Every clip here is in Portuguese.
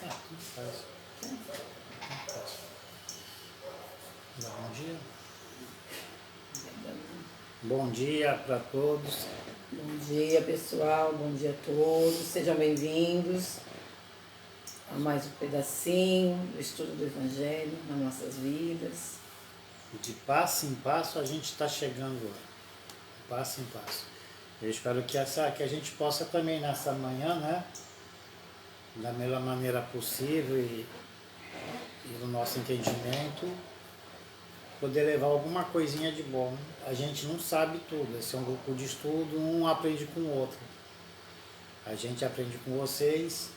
Tudo faz. Bom dia. Bom dia para todos. Bom dia, pessoal. Bom dia a todos. Sejam bem-vindos a mais um pedacinho do estudo do Evangelho nas nossas vidas. De passo em passo a gente está chegando lá. De passo em passo. Eu espero que a gente possa também nessa manhã, né? Da melhor maneira possível e no nosso entendimento, poder levar alguma coisinha de bom. A gente não sabe tudo, esse é um grupo de estudo, um aprende com o outro. A gente aprende com vocês,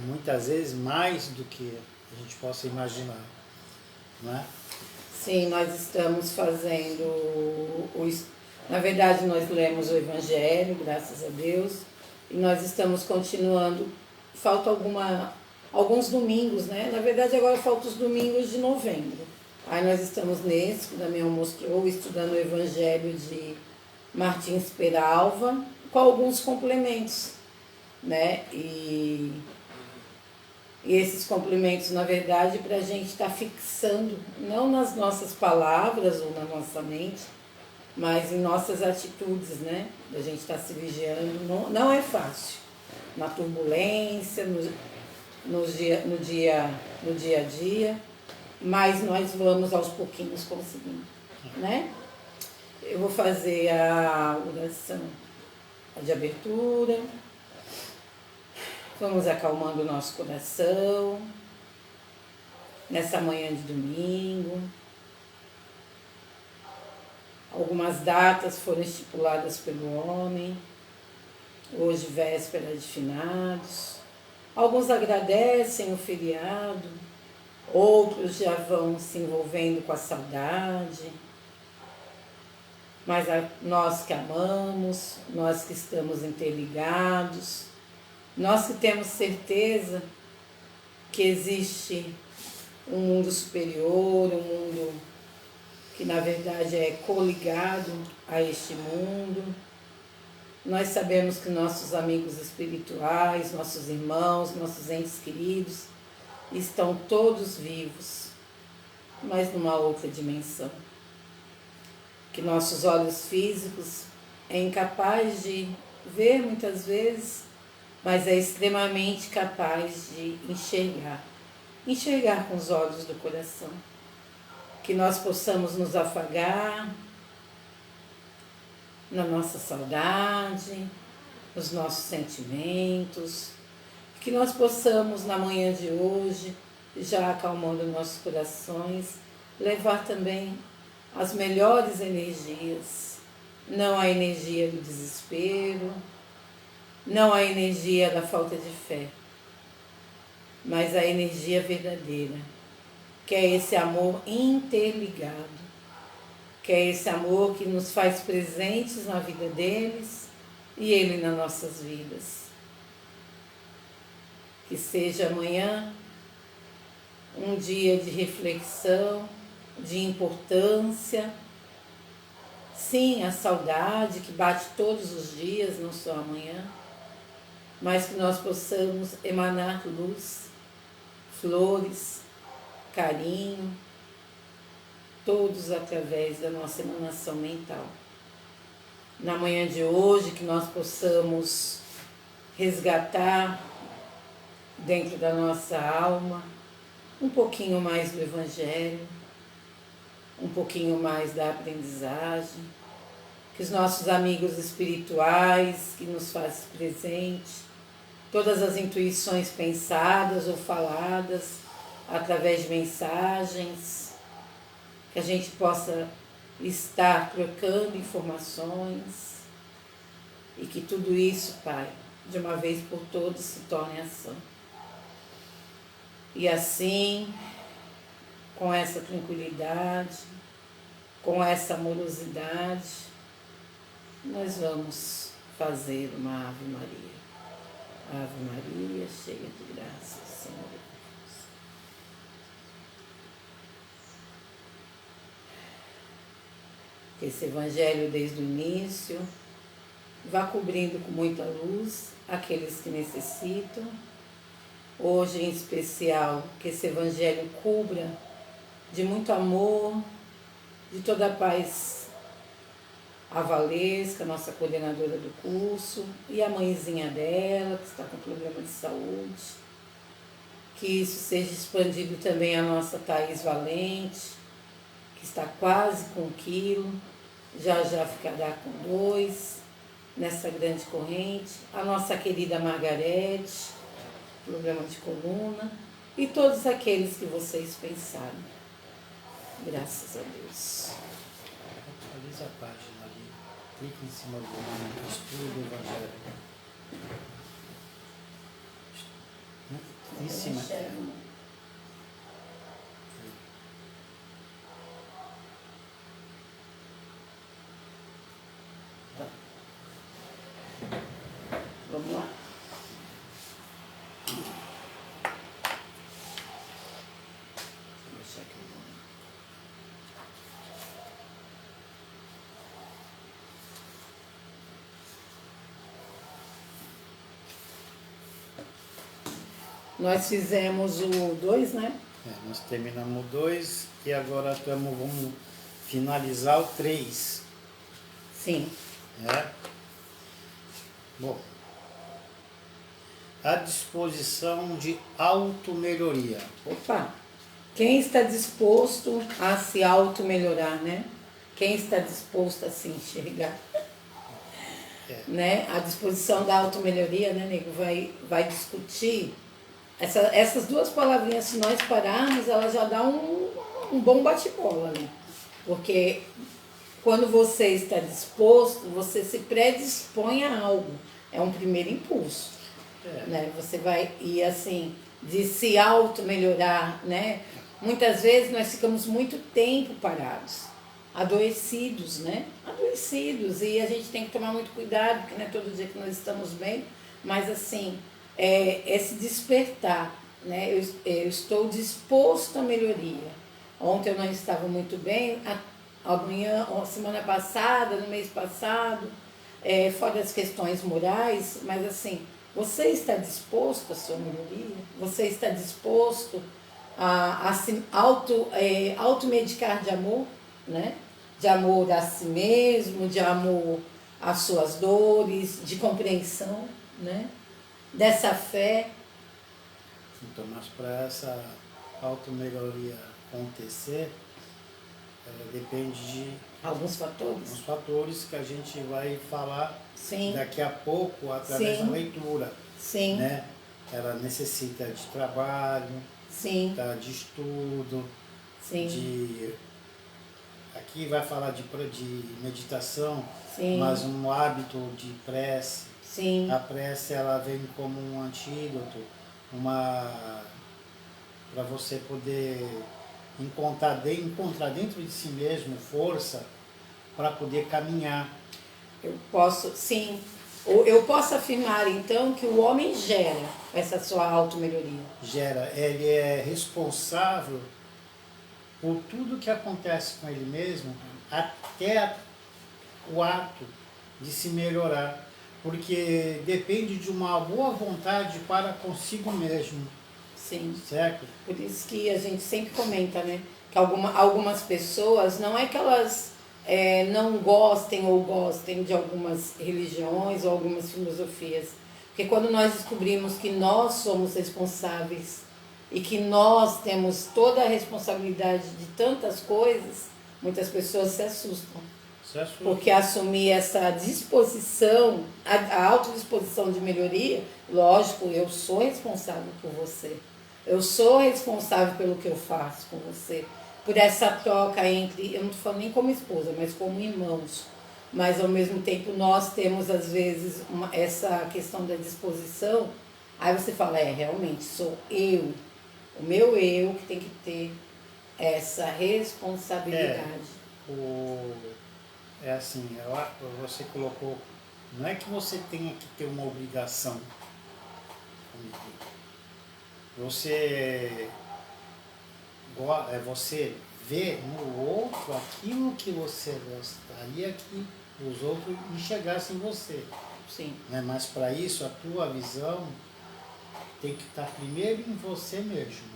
muitas vezes mais do que a gente possa imaginar, não é? Sim, nós estamos fazendo, na verdade nós lemos o Evangelho, graças a Deus, e nós estamos continuando, falta alguns domingos, né? Na verdade agora faltam os domingos de novembro. Aí nós estamos nesse, que o Damião mostrou, estudando o Evangelho de Martins Peralva, com alguns complementos, né? E esses complementos, na verdade, para a gente estar fixando, não nas nossas palavras ou na nossa mente, mas em nossas atitudes, né? A gente estar se vigiando, não é fácil. Na turbulência, no dia a dia, mas nós vamos aos pouquinhos conseguindo, né? Eu vou fazer a oração de abertura. Vamos acalmando o nosso coração nessa manhã de domingo. Algumas datas foram estipuladas pelo homem. Hoje, véspera de finados. Alguns agradecem o feriado, outros já vão se envolvendo com a saudade. Mas nós que amamos, nós que estamos interligados, nós que temos certeza que existe um mundo superior, um mundo que na verdade é coligado a este mundo. Nós sabemos que nossos amigos espirituais, nossos irmãos, nossos entes queridos estão todos vivos, mas numa outra dimensão. Que nossos olhos físicos é incapaz de ver muitas vezes, mas é extremamente capaz de enxergar com os olhos do coração. Que nós possamos nos afagar na nossa saudade, nos nossos sentimentos, que nós possamos na manhã de hoje, já acalmando nossos corações, levar também as melhores energias, não a energia do desespero, não a energia da falta de fé, mas a energia verdadeira, que é esse amor interligado, que é esse amor que nos faz presentes na vida deles e ele nas nossas vidas. Que seja amanhã um dia de reflexão, de importância. Sim, a saudade que bate todos os dias, não só amanhã, mas que nós possamos emanar luz, flores, carinho, todos através da nossa emanação mental. Na manhã de hoje, que nós possamos resgatar dentro da nossa alma um pouquinho mais do Evangelho, um pouquinho mais da aprendizagem, que os nossos amigos espirituais que nos fazem presente, todas as intuições pensadas ou faladas através de mensagens, que a gente possa estar trocando informações e que tudo isso, Pai, de uma vez por todas se torne ação. E assim, com essa tranquilidade, com essa amorosidade, nós vamos fazer uma Ave Maria. Ave Maria, cheia de graça, o Senhor é convosco. Que esse Evangelho desde o início vá cobrindo com muita luz aqueles que necessitam hoje em especial, que esse Evangelho cubra de muito amor, de toda a paz a Valesca, nossa coordenadora do curso, e a mãezinha dela, que está com problema de saúde. Que isso seja expandido também a nossa Thaís Valente, que está quase com 1 quilo, já ficará com 2, nessa grande corrente. A nossa querida Margarete, problema de coluna, e todos aqueles que vocês pensaram. Graças a Deus. Atualiza a página ali. Clica em cima do nome, Estudo do Evangelho. Em cima. Tá. Vamos lá. Deixa aqui o nome. Nós fizemos o 2, né? Nós terminamos o 2 e agora vamos finalizar o 3. Sim. Bom, a disposição de automelhoria. Opa! Quem está disposto a se auto-melhorar, né? Quem está disposto a se enxergar? Né? A disposição da auto-melhoria, né, nego? Vai discutir. Essas duas palavrinhas, se nós pararmos, ela já dá um bom bate-bola, né? Porque quando você está disposto, você se predispõe a algo. É um primeiro impulso. Né? Você vai, e assim, de se auto-melhorar, né? Muitas vezes nós ficamos muito tempo parados, adoecidos, né? Adoecidos, e a gente tem que tomar muito cuidado, porque não é todo dia que nós estamos bem, mas assim, esse despertar, né? Eu estou disposto à melhoria. Ontem eu não estava muito bem, amanhã, semana passada, no mês passado, fora as questões morais, mas assim, você está disposto à sua melhoria? Você está disposto a se automedicar de amor, né? De amor a si mesmo, de amor às suas dores, de compreensão, né? Dessa fé. Então, mas para essa automelhoria acontecer, depende de alguns fatores que a gente vai falar Sim. daqui a pouco através Sim. da leitura. Sim. Né? Ela necessita de trabalho, Sim. de estudo, Sim. Aqui vai falar de meditação, Sim. mas um hábito de prece. Sim. A prece ela vem como um antídoto, para você poder encontrar dentro de si mesmo força para poder caminhar. Eu posso afirmar então que o homem gera essa sua automelhoria. Gera, ele é responsável por tudo que acontece com ele mesmo, até o ato de se melhorar, porque depende de uma boa vontade para consigo mesmo. Sim. Certo? Por isso que a gente sempre comenta, né? Que algumas pessoas, não é que elas não gostem ou gostem de algumas religiões ou algumas filosofias. Porque quando nós descobrimos que nós somos responsáveis e que nós temos toda a responsabilidade de tantas coisas, muitas pessoas se assustam. Porque assumir essa disposição, a autodisposição de melhoria, lógico, eu sou responsável por você. Eu sou responsável pelo que eu faço com você. Por essa troca entre, eu não estou falando nem como esposa, mas como irmãos. Mas ao mesmo tempo nós temos às vezes essa questão da disposição. Aí você fala, realmente sou eu, o meu eu que tem que ter essa responsabilidade. É assim, você colocou, não é que você tenha que ter uma obrigação. Você vê no outro aquilo que você gostaria que os outros enxergassem em você. Sim. Né? Mas para isso, a tua visão tem que estar primeiro em você mesmo.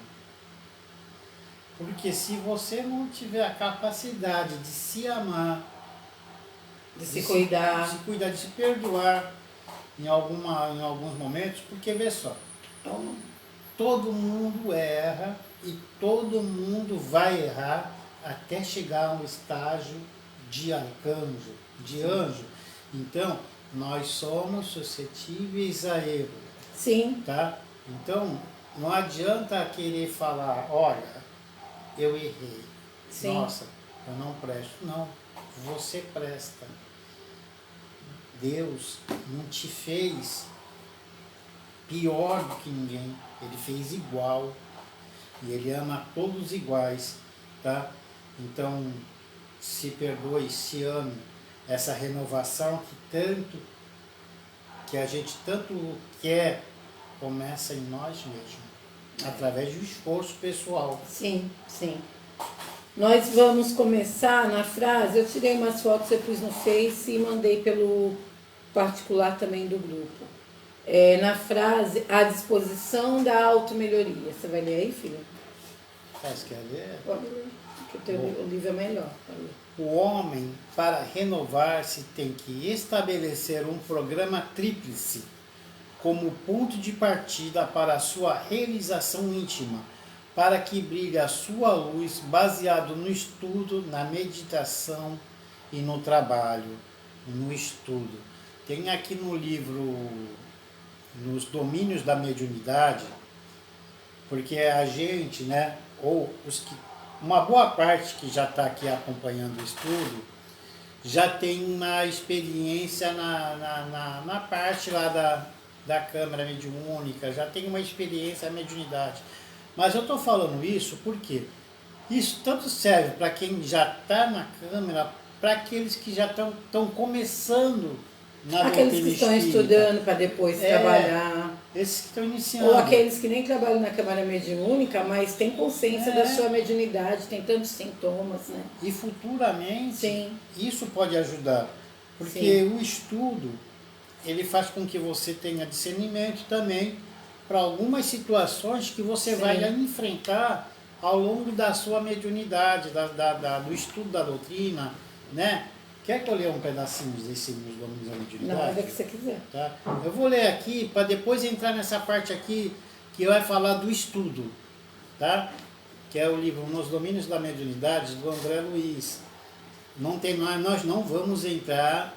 Porque se você não tiver a capacidade de se amar, De se cuidar. de se cuidar, de se perdoar em alguns momentos, porque vê só, todo mundo erra e todo mundo vai errar até chegar a um estágio de arcanjo, de anjo. Então, nós somos suscetíveis a erro. Sim. Tá? Então, não adianta querer falar, olha, eu errei. Sim. Nossa, eu não presto. Não, você presta. Deus não te fez pior do que ninguém. Ele fez igual. E Ele ama todos iguais. Tá? Então, se perdoe, se ame. Essa renovação que a gente tanto quer, começa em nós mesmos. Através do esforço pessoal. Sim, sim. Nós vamos começar na frase, eu tirei umas fotos, eu pus no Face e mandei pelo particular também do grupo. Na frase, à disposição da automelhoria. Você vai ler aí, filho? Você quer ler? Pode ler, porque o livro é melhor. O homem, para renovar-se, tem que estabelecer um programa tríplice como ponto de partida para a sua realização íntima, para que brilhe a sua luz baseado no estudo, na meditação e no trabalho, no estudo. Tem aqui no livro, nos domínios da mediunidade, porque a gente, né, ou uma boa parte que já está aqui acompanhando o estudo, já tem uma experiência na parte lá da câmara mediúnica, já tem uma experiência na mediunidade. Mas eu estou falando isso porque isso tanto serve para quem já está na câmara, para aqueles que já estão começando na aqueles que estão estudando para depois trabalhar. Esses que estão iniciando. Ou aqueles que nem trabalham na câmara mediúnica, mas têm consciência da sua mediunidade, tem tantos sintomas, né? E futuramente, sim, isso pode ajudar. Porque sim, o estudo, ele faz com que você tenha discernimento também para algumas situações que você sim, vai enfrentar ao longo da sua mediunidade, do estudo da doutrina, né? Quer que eu leia um pedacinho desse nos domínios da mediunidade? Na hora que você quiser. Tá? Eu vou ler aqui para depois entrar nessa parte aqui que vai falar do estudo, tá? Que é o livro Nos Domínios da Mediunidade, do André Luiz. Nós não vamos entrar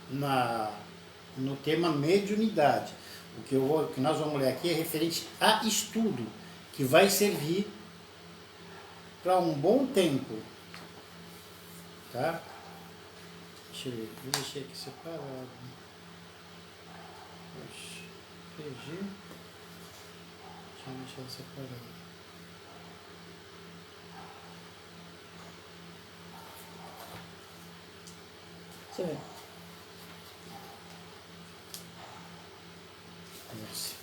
no tema mediunidade. O que nós vamos ler aqui é referente a estudo, que vai servir para um bom tempo. Tá? Deixa eu ver, eu deixei aqui separado. Poxa, perdi. Deixa eu deixar separado. Deixa eu ver. Isso.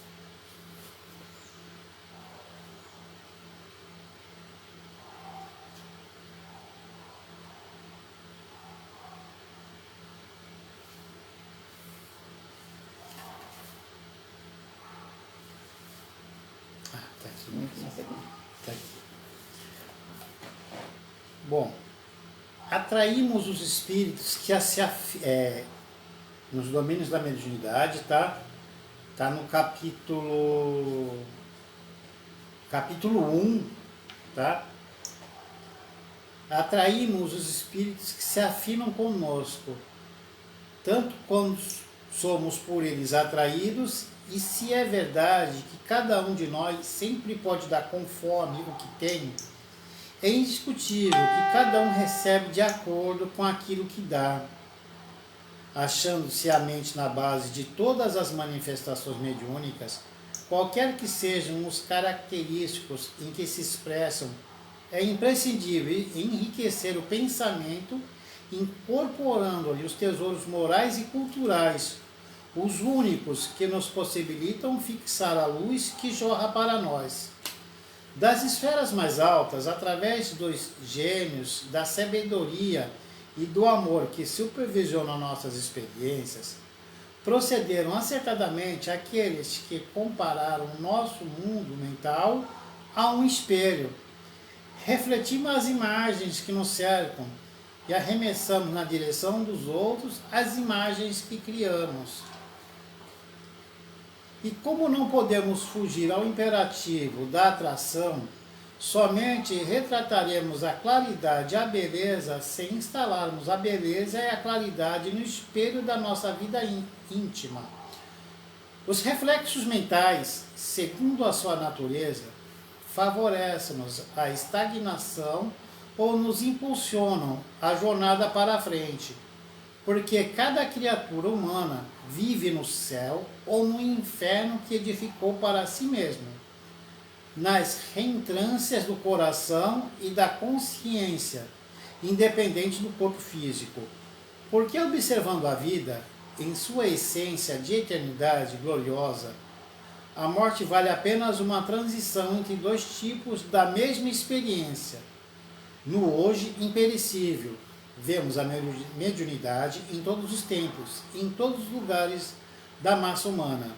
Tá aqui. Tá aqui. Bom, atraímos os espíritos que nos domínios da mediunidade, tá? Tá no capítulo 1, tá? Atraímos os espíritos que se afinam conosco, tanto quando somos por eles atraídos, e se é verdade que cada um de nós sempre pode dar conforme o que tem, é indiscutível que cada um recebe de acordo com aquilo que dá, achando-se a mente na base de todas as manifestações mediúnicas, qualquer que sejam os característicos em que se expressam, é imprescindível enriquecer o pensamento, incorporando-lhe os tesouros morais e culturais, os únicos que nos possibilitam fixar a luz que jorra para nós. Das esferas mais altas, através dos gênios, da sabedoria e do amor que supervisionam nossas experiências, procederam acertadamente aqueles que compararam o nosso mundo mental a um espelho. Refletimos as imagens que nos cercam e arremessamos na direção dos outros as imagens que criamos. E como não podemos fugir ao imperativo da atração, somente retrataremos a claridade e a beleza sem instalarmos a beleza e a claridade no espelho da nossa vida íntima. Os reflexos mentais, segundo a sua natureza, favorecem-nos a estagnação ou nos impulsionam a jornada para a frente, porque cada criatura humana vive no céu ou no inferno que edificou para si mesmo, nas reentrâncias do coração e da consciência, independente do corpo físico. Porque observando a vida em sua essência de eternidade gloriosa, a morte vale apenas uma transição entre dois tipos da mesma experiência. No hoje imperecível, vemos a mediunidade em todos os tempos, em todos os lugares da massa humana.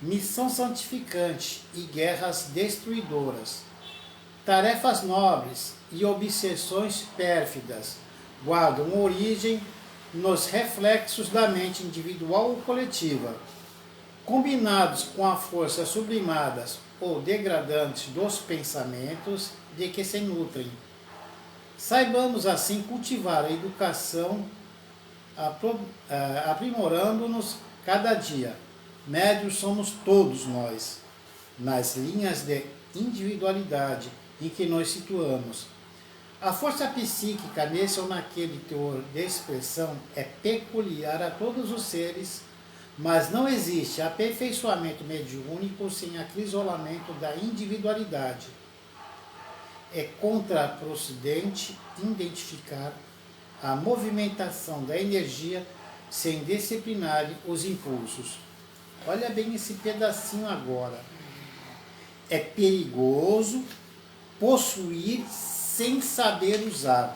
Missão santificante e guerras destruidoras. Tarefas nobres e obsessões pérfidas guardam origem nos reflexos da mente individual ou coletiva, combinados com a força sublimadas ou degradantes dos pensamentos de que se nutrem. Saibamos assim cultivar a educação, aprimorando-nos cada dia. Médios somos todos nós, nas linhas de individualidade em que nos situamos. A força psíquica nesse ou naquele teor de expressão é peculiar a todos os seres, mas não existe aperfeiçoamento mediúnico sem acrisolamento da individualidade. É contraprocedente identificar a movimentação da energia sem disciplinar os impulsos. Olha bem esse pedacinho agora. É perigoso possuir sem saber usar.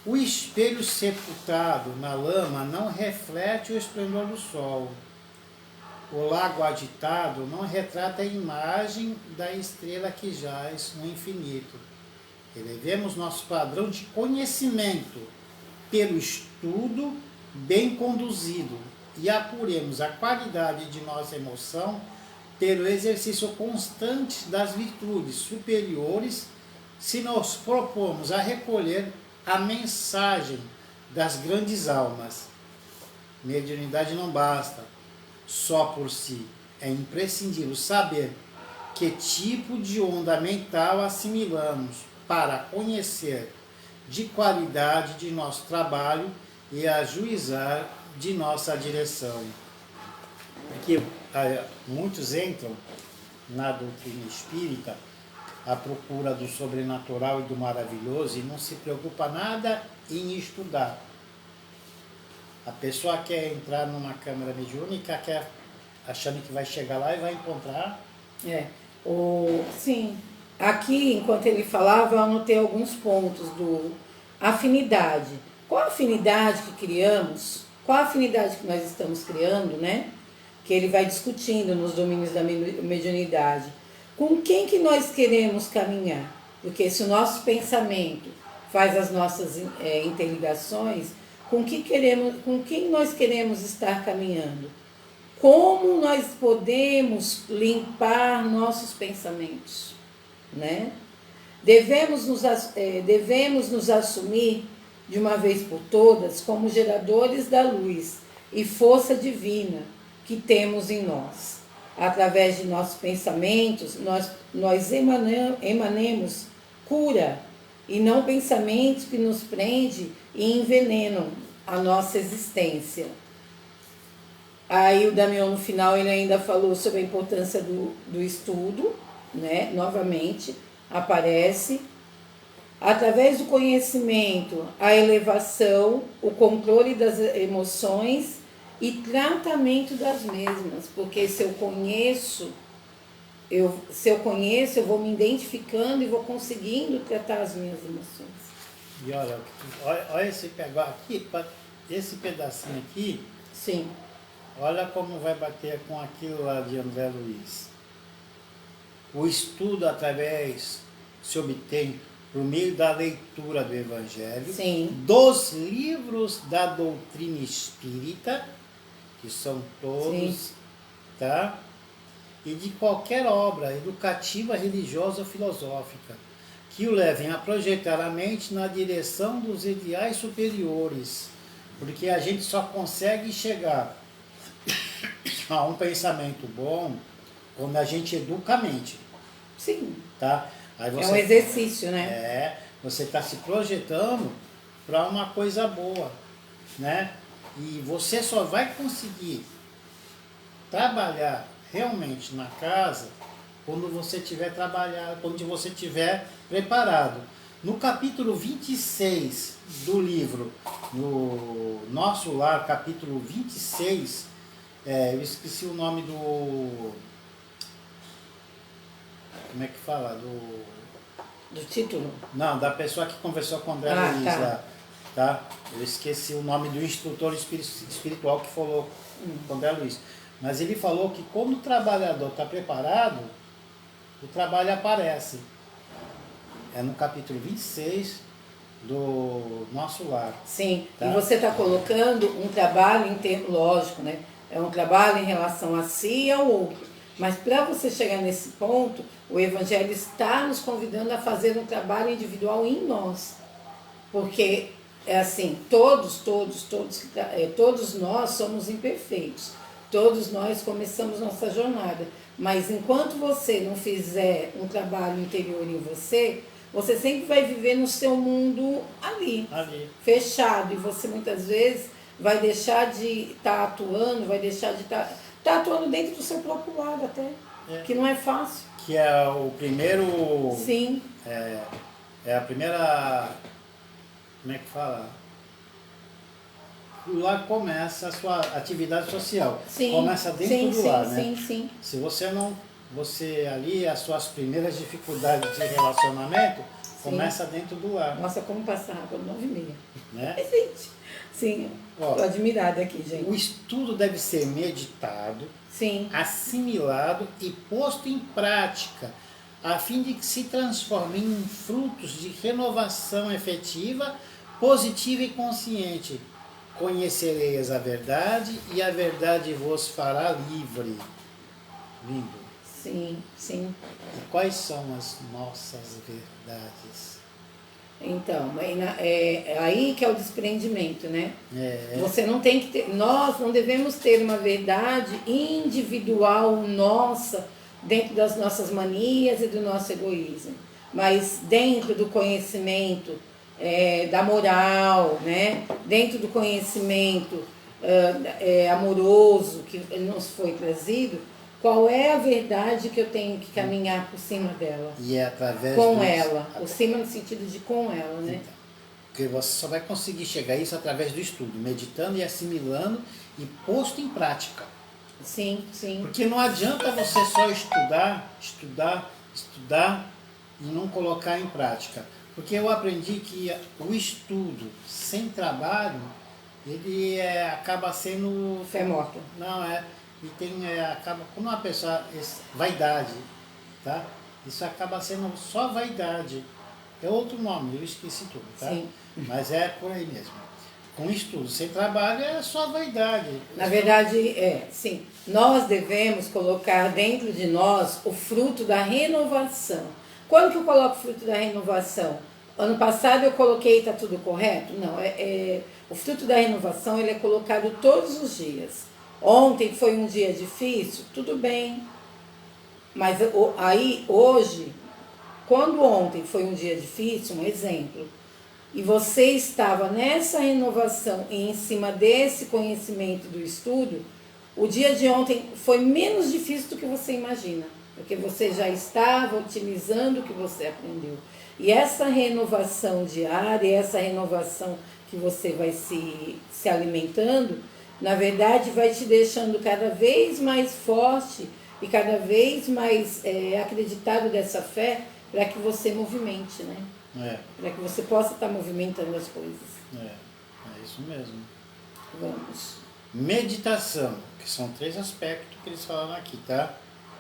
O espelho sepultado na lama não reflete o esplendor do sol. O lago agitado não retrata a imagem da estrela que jaz no infinito. Elevemos nosso padrão de conhecimento pelo estudo bem conduzido e apuremos a qualidade de nossa emoção pelo exercício constante das virtudes superiores, se nos propomos a recolher a mensagem das grandes almas. Mediunidade não basta só por si. É imprescindível saber que tipo de onda mental assimilamos para conhecer de qualidade de nosso trabalho e ajuizar de nossa direção. Porque muitos entram na doutrina espírita à procura do sobrenatural e do maravilhoso e não se preocupa nada em estudar. A pessoa quer entrar numa câmara mediúnica, achando que vai chegar lá e vai encontrar. Sim. Aqui, enquanto ele falava, eu anotei alguns pontos do afinidade. Qual a afinidade que criamos? Qual a afinidade que nós estamos criando, né? Que ele vai discutindo nos domínios da mediunidade. Com quem que nós queremos caminhar? Porque se o nosso pensamento faz as nossas interligações, com quem nós queremos estar caminhando? Como nós podemos limpar nossos pensamentos, né? Devemos nos assumir de uma vez por todas como geradores da luz e força divina que temos em nós. Através de nossos pensamentos, nós emanemos cura e não pensamentos que nos prendem e envenenam a nossa existência. Aí o Damião, no final, ele ainda falou sobre a importância do estudo, né? Novamente, aparece. Através do conhecimento, a elevação, o controle das emoções e tratamento das mesmas. Porque se eu conheço, eu vou me identificando e vou conseguindo tratar as minhas emoções. E olha esse pedacinho aqui Sim, Olha como vai bater com aquilo lá de André Luiz. O estudo através se obtém por meio da leitura do Evangelho, sim, dos livros da doutrina espírita, que são sim, todos, tá? E de qualquer obra educativa, religiosa ou filosófica, que o levem a projetar a mente na direção dos ideais superiores, porque a gente só consegue chegar a um pensamento bom quando a gente educa a mente, sim. tá? Aí É um exercício, né? você está se projetando para uma coisa boa, né? E você só vai conseguir trabalhar realmente na casa quando você tiver trabalhado, quando você tiver preparado. No capítulo 26 do livro, no Nosso Lar, capítulo 26, eu esqueci o nome do... Como é que fala? Do título. Não, da pessoa que conversou com o André Luiz tá. lá. Tá? Eu esqueci o nome do instrutor espiritual que falou com o André Luiz. Mas ele falou que quando o trabalhador está preparado, o trabalho aparece. É no capítulo 26 do Nosso Lar. Sim, Tá? e você está colocando um trabalho em termo lógico, né? É um trabalho em relação a si e ao outro. Mas para você chegar nesse ponto, o Evangelho está nos convidando a fazer um trabalho individual em nós. Porque, é assim, todos nós somos imperfeitos. Todos nós começamos nossa jornada. Mas enquanto você não fizer um trabalho interior em você, você sempre vai viver no seu mundo ali. Fechado. E você muitas vezes vai deixar de estar atuando, vai deixar de estar atuando dentro do seu próprio lado até. Que não é fácil. Que é o primeiro... Sim. É a primeira... Como é que fala? Lá começa a sua atividade social. Sim, começa dentro do lar, né? Sim. Se você não... Você ali, as suas primeiras dificuldades de relacionamento, começa dentro do lar. Nossa, como passa rápido, 9h30. Né? Gente, sim, estou admirada aqui, gente. O estudo deve ser meditado, sim, assimilado e posto em prática, a fim de que se transforme em frutos de renovação efetiva, positiva e consciente. Conhecereis a verdade e a verdade vos fará livre. Lindo. Sim. E quais são as nossas verdades? Então, é aí que é o desprendimento, né? É. Você não tem que ter, nós não devemos ter uma verdade individual nossa dentro das nossas manias e do nosso egoísmo, mas dentro do conhecimento da moral, né? Dentro do conhecimento amoroso que nos foi trazido, qual é a verdade que eu tenho que caminhar por cima dela? E é através com ela, por cima no sentido de com ela, né? Então, porque você só vai conseguir chegar a isso através do estudo, meditando e assimilando e posto em prática. Sim. Porque não adianta você só estudar e não colocar em prática. Porque eu aprendi que o estudo sem trabalho, ele acaba sendo... Fé morta. Não, e acaba, quando uma pessoa... Vaidade, tá? Isso acaba sendo só vaidade. É outro nome, eu esqueci tudo, tá? Sim. Mas é por aí mesmo. Com estudo sem trabalho é só vaidade. Na verdade, sim. Nós devemos colocar dentro de nós o fruto da renovação. Quando que eu coloco o fruto da renovação? Ano passado eu coloquei, está tudo correto? Não, o fruto da renovação ele é colocado todos os dias. Ontem foi um dia difícil, tudo bem. Mas aí, hoje, quando ontem foi um dia difícil, um exemplo, e você estava nessa renovação e em cima desse conhecimento do estudo, o dia de ontem foi menos difícil do que você imagina, porque você já estava utilizando o que você aprendeu. E essa renovação diária, essa renovação que você vai se alimentando, na verdade vai te deixando cada vez mais forte e cada vez mais acreditado dessa fé para que você movimente, né? Para que você possa estar movimentando as coisas. É isso mesmo. Vamos. Meditação, que são 3 aspectos que eles falaram aqui, tá?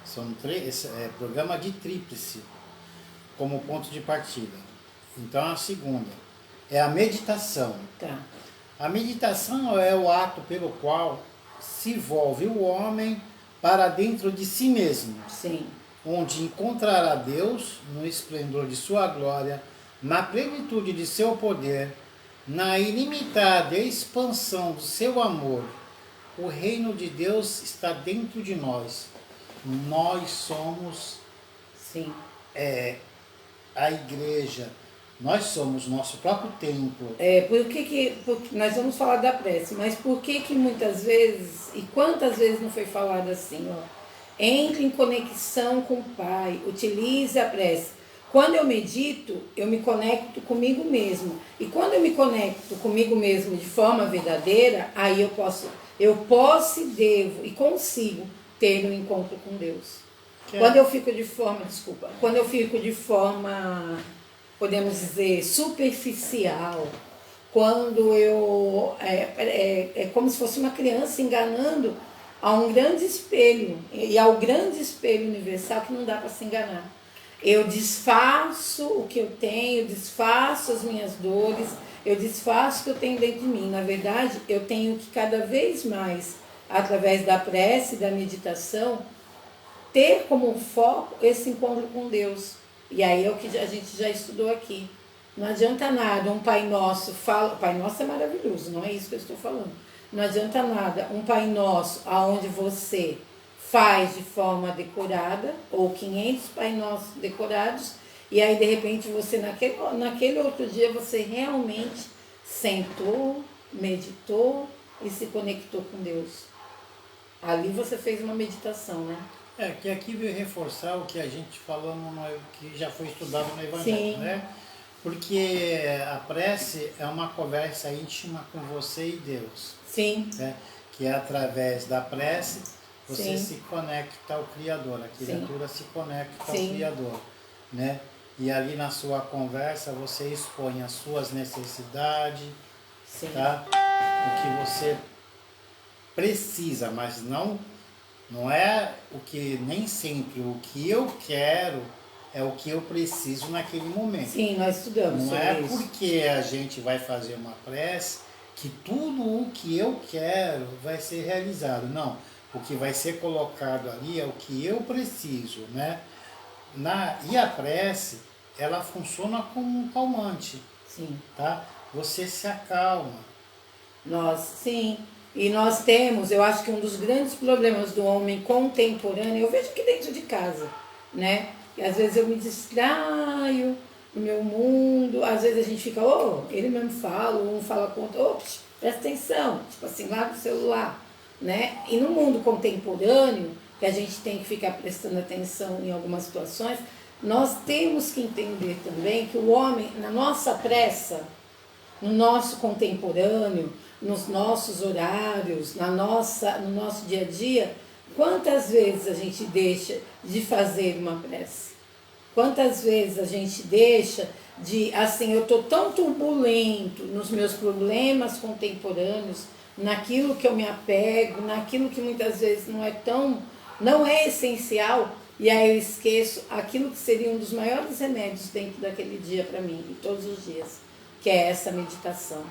São 3, programa de tríplice como ponto de partida. Então a segunda é a meditação. Tá. A meditação é o ato pelo qual se volve o homem para dentro de si mesmo, Sim. onde encontrará Deus no esplendor de sua glória, na plenitude de seu poder, na ilimitada expansão do seu amor. O reino de Deus está dentro de nós. Nós somos Sim. a igreja. Nós somos nosso próprio templo. Porque nós vamos falar da prece, mas por que muitas vezes, e quantas vezes não foi falado assim, ó, entre em conexão com o Pai, utilize a prece. Quando eu medito, eu me conecto comigo mesmo. E quando eu me conecto comigo mesmo de forma verdadeira, aí eu posso e devo e consigo ter um encontro com Deus. Quando eu fico de forma, podemos dizer, superficial, quando eu é como se fosse uma criança enganando a um grande espelho, e ao grande espelho universal que não dá para se enganar. Eu desfaço o que eu tenho, eu desfaço as minhas dores, eu desfaço o que eu tenho dentro de mim. Na verdade, eu tenho que cada vez mais, através da prece, da meditação, ter como foco esse encontro com Deus. E aí é o que a gente já estudou aqui. Não adianta nada um Pai Nosso fala, Pai Nosso é maravilhoso, não é isso que eu estou falando. Não adianta nada um Pai Nosso aonde você faz de forma decorada, ou 500 Pai Nossos decorados, e aí de repente você naquele outro dia você realmente sentou, meditou e se conectou com Deus. Ali você fez uma meditação, né? Que aqui veio reforçar o que a gente falou, que já foi estudado no Evangelho, Sim. né? Porque a prece é uma conversa íntima com você e Deus. Sim. Né? Que é através da prece você Sim. se conecta ao Criador, a criatura se conecta ao Sim. Criador. Né? E ali na sua conversa você expõe as suas necessidades, Sim. tá? O que você precisa, mas não é o que nem sempre o que eu quero é o que eu preciso naquele momento. Sim, nós estudamos Não sobre é isso. porque a gente vai fazer uma prece que tudo o que eu quero vai ser realizado. Não, o que vai ser colocado ali é o que eu preciso, né? E a prece, ela funciona como um calmante. Sim. Tá? Você se acalma. Sim. E nós temos, eu acho que um dos grandes problemas do homem contemporâneo, eu vejo aqui dentro de casa, né? E às vezes eu me distraio no meu mundo, às vezes a gente fica, ele mesmo fala, um fala com o outro, presta atenção, tipo assim, lá no celular, né? E no mundo contemporâneo, que a gente tem que ficar prestando atenção em algumas situações, nós temos que entender também que o homem, na nossa pressa, no nosso contemporâneo, nos nossos horários, no nosso dia a dia, quantas vezes a gente deixa de fazer uma prece? Quantas vezes a gente deixa de, assim, eu estou tão turbulento nos meus problemas contemporâneos, naquilo que eu me apego, naquilo que muitas vezes não é essencial, e aí eu esqueço aquilo que seria um dos maiores remédios dentro daquele dia para mim, e todos os dias, que é essa meditação,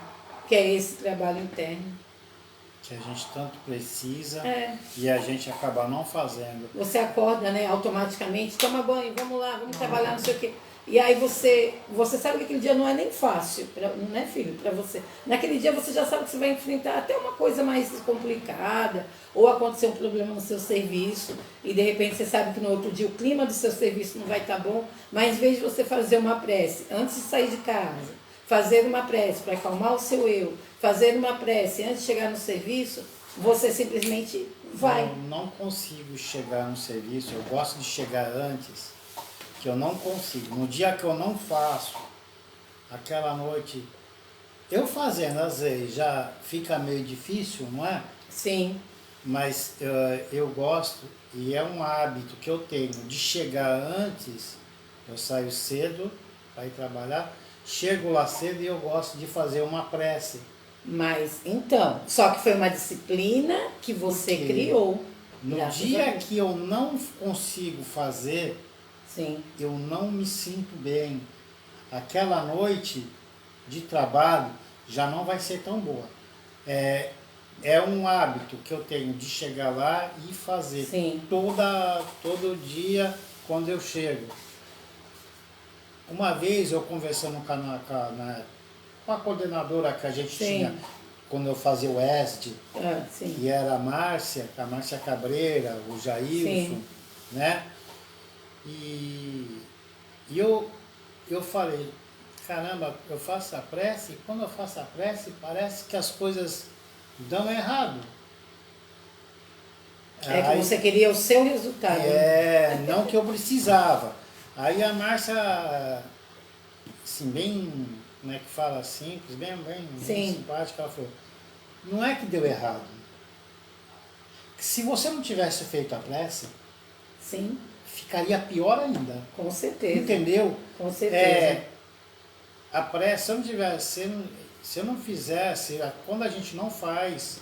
que é esse trabalho interno. Que a gente tanto precisa e a gente acaba não fazendo. Você acorda, né, automaticamente, toma banho, vamos lá, vamos trabalhar, não sei o quê. E aí você sabe que aquele dia não é nem fácil, não é, filho, para você. Naquele dia você já sabe que você vai enfrentar até uma coisa mais complicada, ou acontecer um problema no seu serviço, e de repente você sabe que no outro dia o clima do seu serviço não vai estar bom, mas em vez de você fazer uma prece antes de sair de casa, fazer uma prece para acalmar o seu eu, fazer uma prece antes de chegar no serviço, você simplesmente vai. Eu não consigo chegar no serviço, eu gosto de chegar antes, que eu não consigo. No dia que eu não faço, aquela noite, eu fazendo às vezes já fica meio difícil, não é? Sim. Mas eu gosto, e é um hábito que eu tenho, de chegar antes, eu saio cedo para ir trabalhar, chego lá cedo e eu gosto de fazer uma prece. Mas, então, só que foi uma disciplina que você Porque criou. no Graças a dia Deus. que eu não consigo fazer, Sim, eu não me sinto bem. Aquela noite de trabalho já não vai ser tão boa. É um hábito que eu tenho de chegar lá e fazer sim, todo dia quando eu chego. Uma vez eu conversando com a coordenadora que a gente sim. tinha quando eu fazia o ESD, Sim. que era a Márcia Cabreira, o Jailson, Sim. né? E eu falei, caramba, eu faço a prece e quando eu faço a prece parece que as coisas dão errado. É que você queria o seu resultado. Não que eu precisava. Aí a Márcia, assim, bem, como é que fala, simples, bem simpática, ela falou, não é que deu errado. Se você não tivesse feito a prece, Sim, ficaria pior ainda. com certeza. Entendeu? Com certeza. A prece, se eu não fizesse, quando a gente não faz,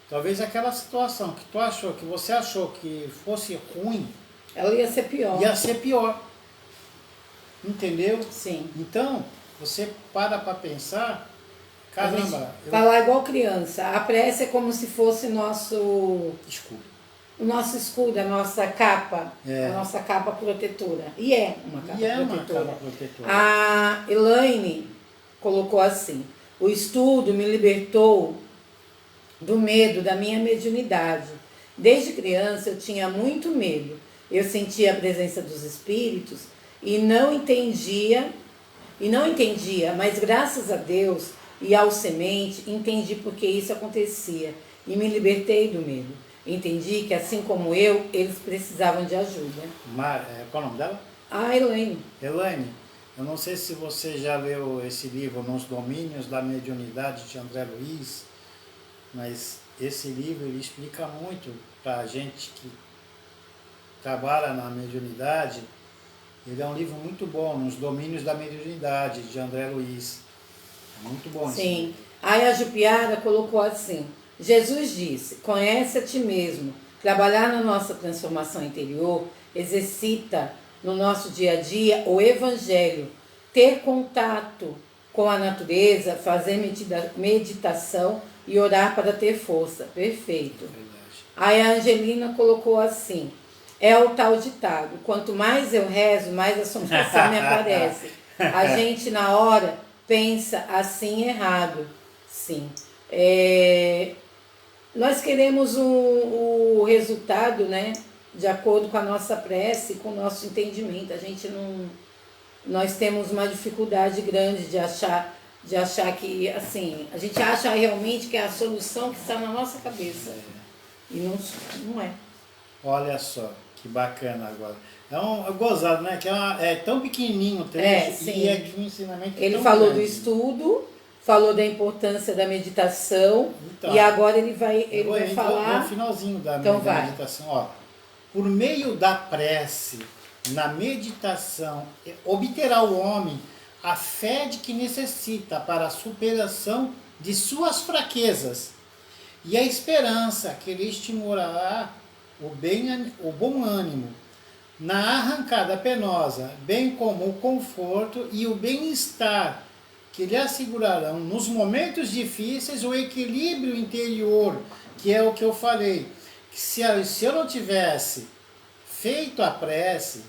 talvez aquela situação que você achou que fosse ruim, Ela ia ser pior. ia ser pior. Entendeu? Sim. Então, você para pensar, caramba, Falar igual criança. A prece é como se fosse o nosso escudo, a nossa capa, a nossa capa protetora. E é uma capa protetora. A Elaine colocou assim: o estudo me libertou do medo da minha mediunidade. Desde criança eu tinha muito medo. Eu sentia a presença dos espíritos e não entendia, mas graças a Deus e ao semente entendi por que isso acontecia e me libertei do medo. Entendi que assim como eu, eles precisavam de ajuda. Qual é o nome dela? A Elaine. Elaine, eu não sei se você já leu esse livro, Nos Domínios da Mediunidade, de André Luiz, mas esse livro ele explica muito para a gente que trabalha na mediunidade. Ele é um livro muito bom, Nos Domínios da Mediunidade, de André Luiz. É muito bom. Sim. Aí a Jupiara colocou assim: Jesus disse, conhece a ti mesmo. Trabalhar na nossa transformação interior exercita no nosso dia a dia o evangelho, ter contato com a natureza, fazer meditação e orar para ter força. Perfeito. Aí a Angelina colocou assim: é o tal ditado, quanto mais eu rezo, mais assombração me aparece. A gente na hora pensa assim errado. Sim. Nós queremos o resultado, né, de acordo com a nossa prece, com o nosso entendimento. Nós temos uma dificuldade grande de achar que, assim, a gente acha realmente que é a solução que está na nossa cabeça. E não é. Olha só, que bacana agora. É gozado, né? Que é tão pequenininho o trecho e é de um ensinamento Ele tão falou grande. do estudo, falou da importância da meditação, então, e agora ele vai falar... No finalzinho da meditação, ó. Por meio da prece, na meditação, obterá o homem a fé de que necessita para a superação de suas fraquezas e a esperança que lhe estimulará o bom ânimo na arrancada penosa, bem como o conforto e o bem-estar que lhe assegurarão nos momentos difíceis o equilíbrio interior, que é o que eu falei. Que se eu não tivesse feito a prece,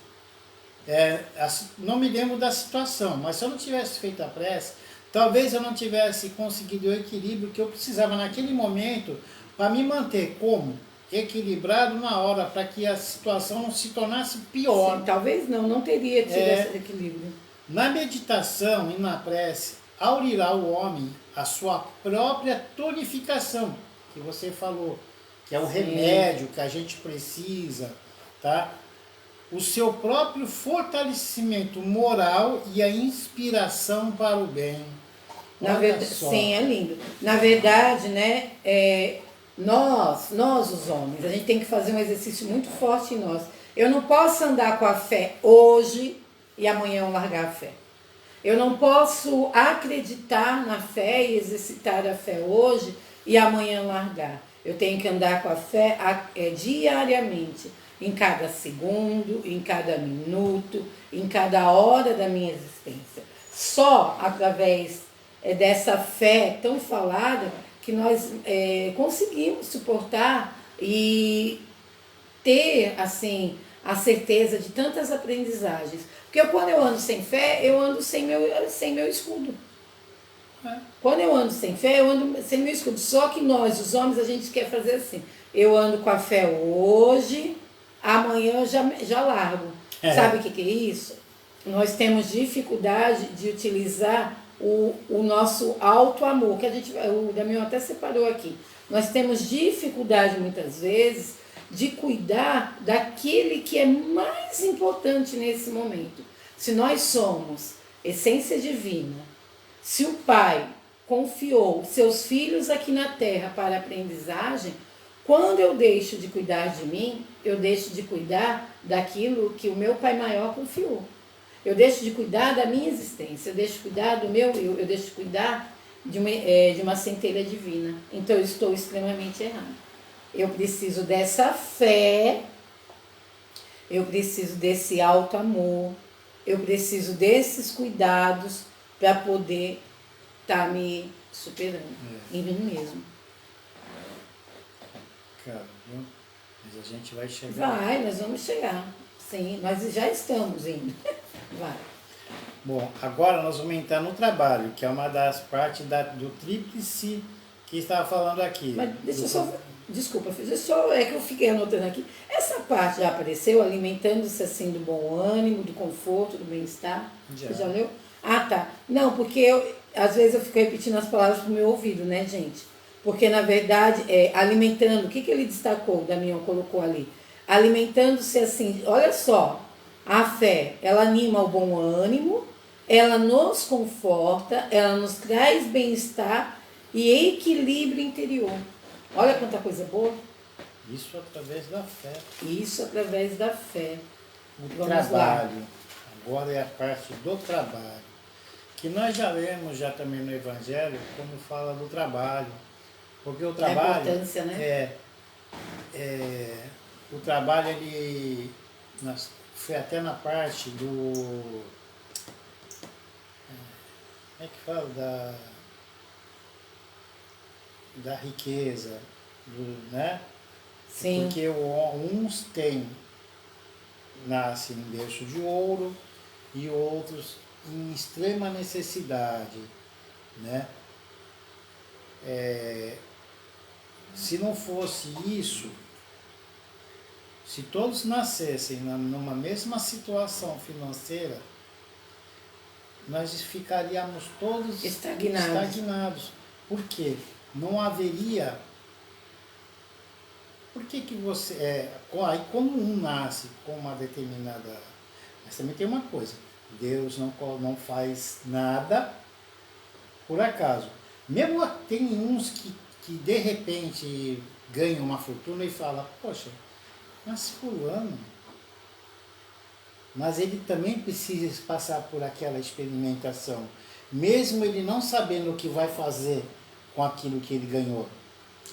não me lembro da situação, mas se eu não tivesse feito a prece, talvez eu não tivesse conseguido o equilíbrio que eu precisava naquele momento para me manter como equilibrado na hora, para que a situação não se tornasse pior. Sim, talvez não teria tido esse equilíbrio. Na meditação e na prece, aurirá o homem a sua própria tonificação, que você falou, que é o remédio que a gente precisa, tá? O seu próprio fortalecimento moral e a inspiração para o bem. Sim, é lindo. Na verdade, né, nós os homens, a gente tem que fazer um exercício muito forte em nós. Eu não posso andar com a fé hoje e amanhã eu largar a fé. Eu não posso acreditar na fé e exercitar a fé hoje e amanhã largar. Eu tenho que andar com a fé diariamente, em cada segundo, em cada minuto, em cada hora da minha existência. Só através dessa fé tão falada que nós conseguimos suportar e ter, assim, a certeza de tantas aprendizagens. Porque quando eu ando sem fé, eu ando sem meu escudo. Quando eu ando sem fé, eu ando sem meu escudo. Só que nós, os homens, a gente quer fazer assim. Eu ando com a fé hoje, amanhã eu já largo. Sabe o que é isso? Nós temos dificuldade de utilizar o nosso alto amor, que o Damião até separou aqui. Nós temos dificuldade, muitas vezes, de cuidar daquele que é mais importante nesse momento. Se nós somos essência divina, se o Pai confiou seus filhos aqui na Terra para aprendizagem, quando eu deixo de cuidar de mim, eu deixo de cuidar daquilo que o meu Pai maior confiou. Eu deixo de cuidar da minha existência, eu deixo de cuidar do meu eu deixo de cuidar de uma centelha divina. Então eu estou extremamente errado. Eu preciso dessa fé, eu preciso desse alto amor, eu preciso desses cuidados para poder estar me superando, em mim mesmo. Cara, viu? Mas a gente vai chegar. Vai, nós vamos chegar. Sim, nós já estamos indo. Vai. Bom, agora nós vamos entrar no trabalho, que é uma das partes do tríplice que estava falando aqui. Mas deixa eu só... Desculpa, é que eu fiquei anotando aqui. Essa parte já apareceu, alimentando-se assim do bom ânimo, do conforto, do bem-estar? Você já leu? Ah, tá. Não, porque às vezes eu fico repetindo as palavras pro meu ouvido, né, gente? Porque, na verdade, alimentando, o que ele destacou, o Damião colocou ali? Alimentando-se assim, olha só, a fé, ela anima o bom ânimo, ela nos conforta, ela nos traz bem-estar e equilíbrio interior. Olha quanta coisa boa. Isso através da fé. Isso através da fé. O trabalho. Agora é a parte do trabalho. Que nós já lemos já também no Evangelho, quando fala do trabalho. Porque o trabalho... A importância, né? O trabalho, ele... Foi até na parte do... Como é que fala? Da riqueza, né? Sim. Porque uns nascem em berço de ouro e outros em extrema necessidade, né? Se não fosse isso, se todos nascessem numa mesma situação financeira, nós ficaríamos todos estagnados. Por quê? Não haveria... Por que você... Aí quando um nasce com uma determinada... Mas também tem uma coisa. Deus não faz nada por acaso. Mesmo tem uns que de repente ganham uma fortuna e falam, poxa, mas fulano... Mas ele também precisa passar por aquela experimentação. Mesmo ele não sabendo o que vai fazer com aquilo que ele ganhou.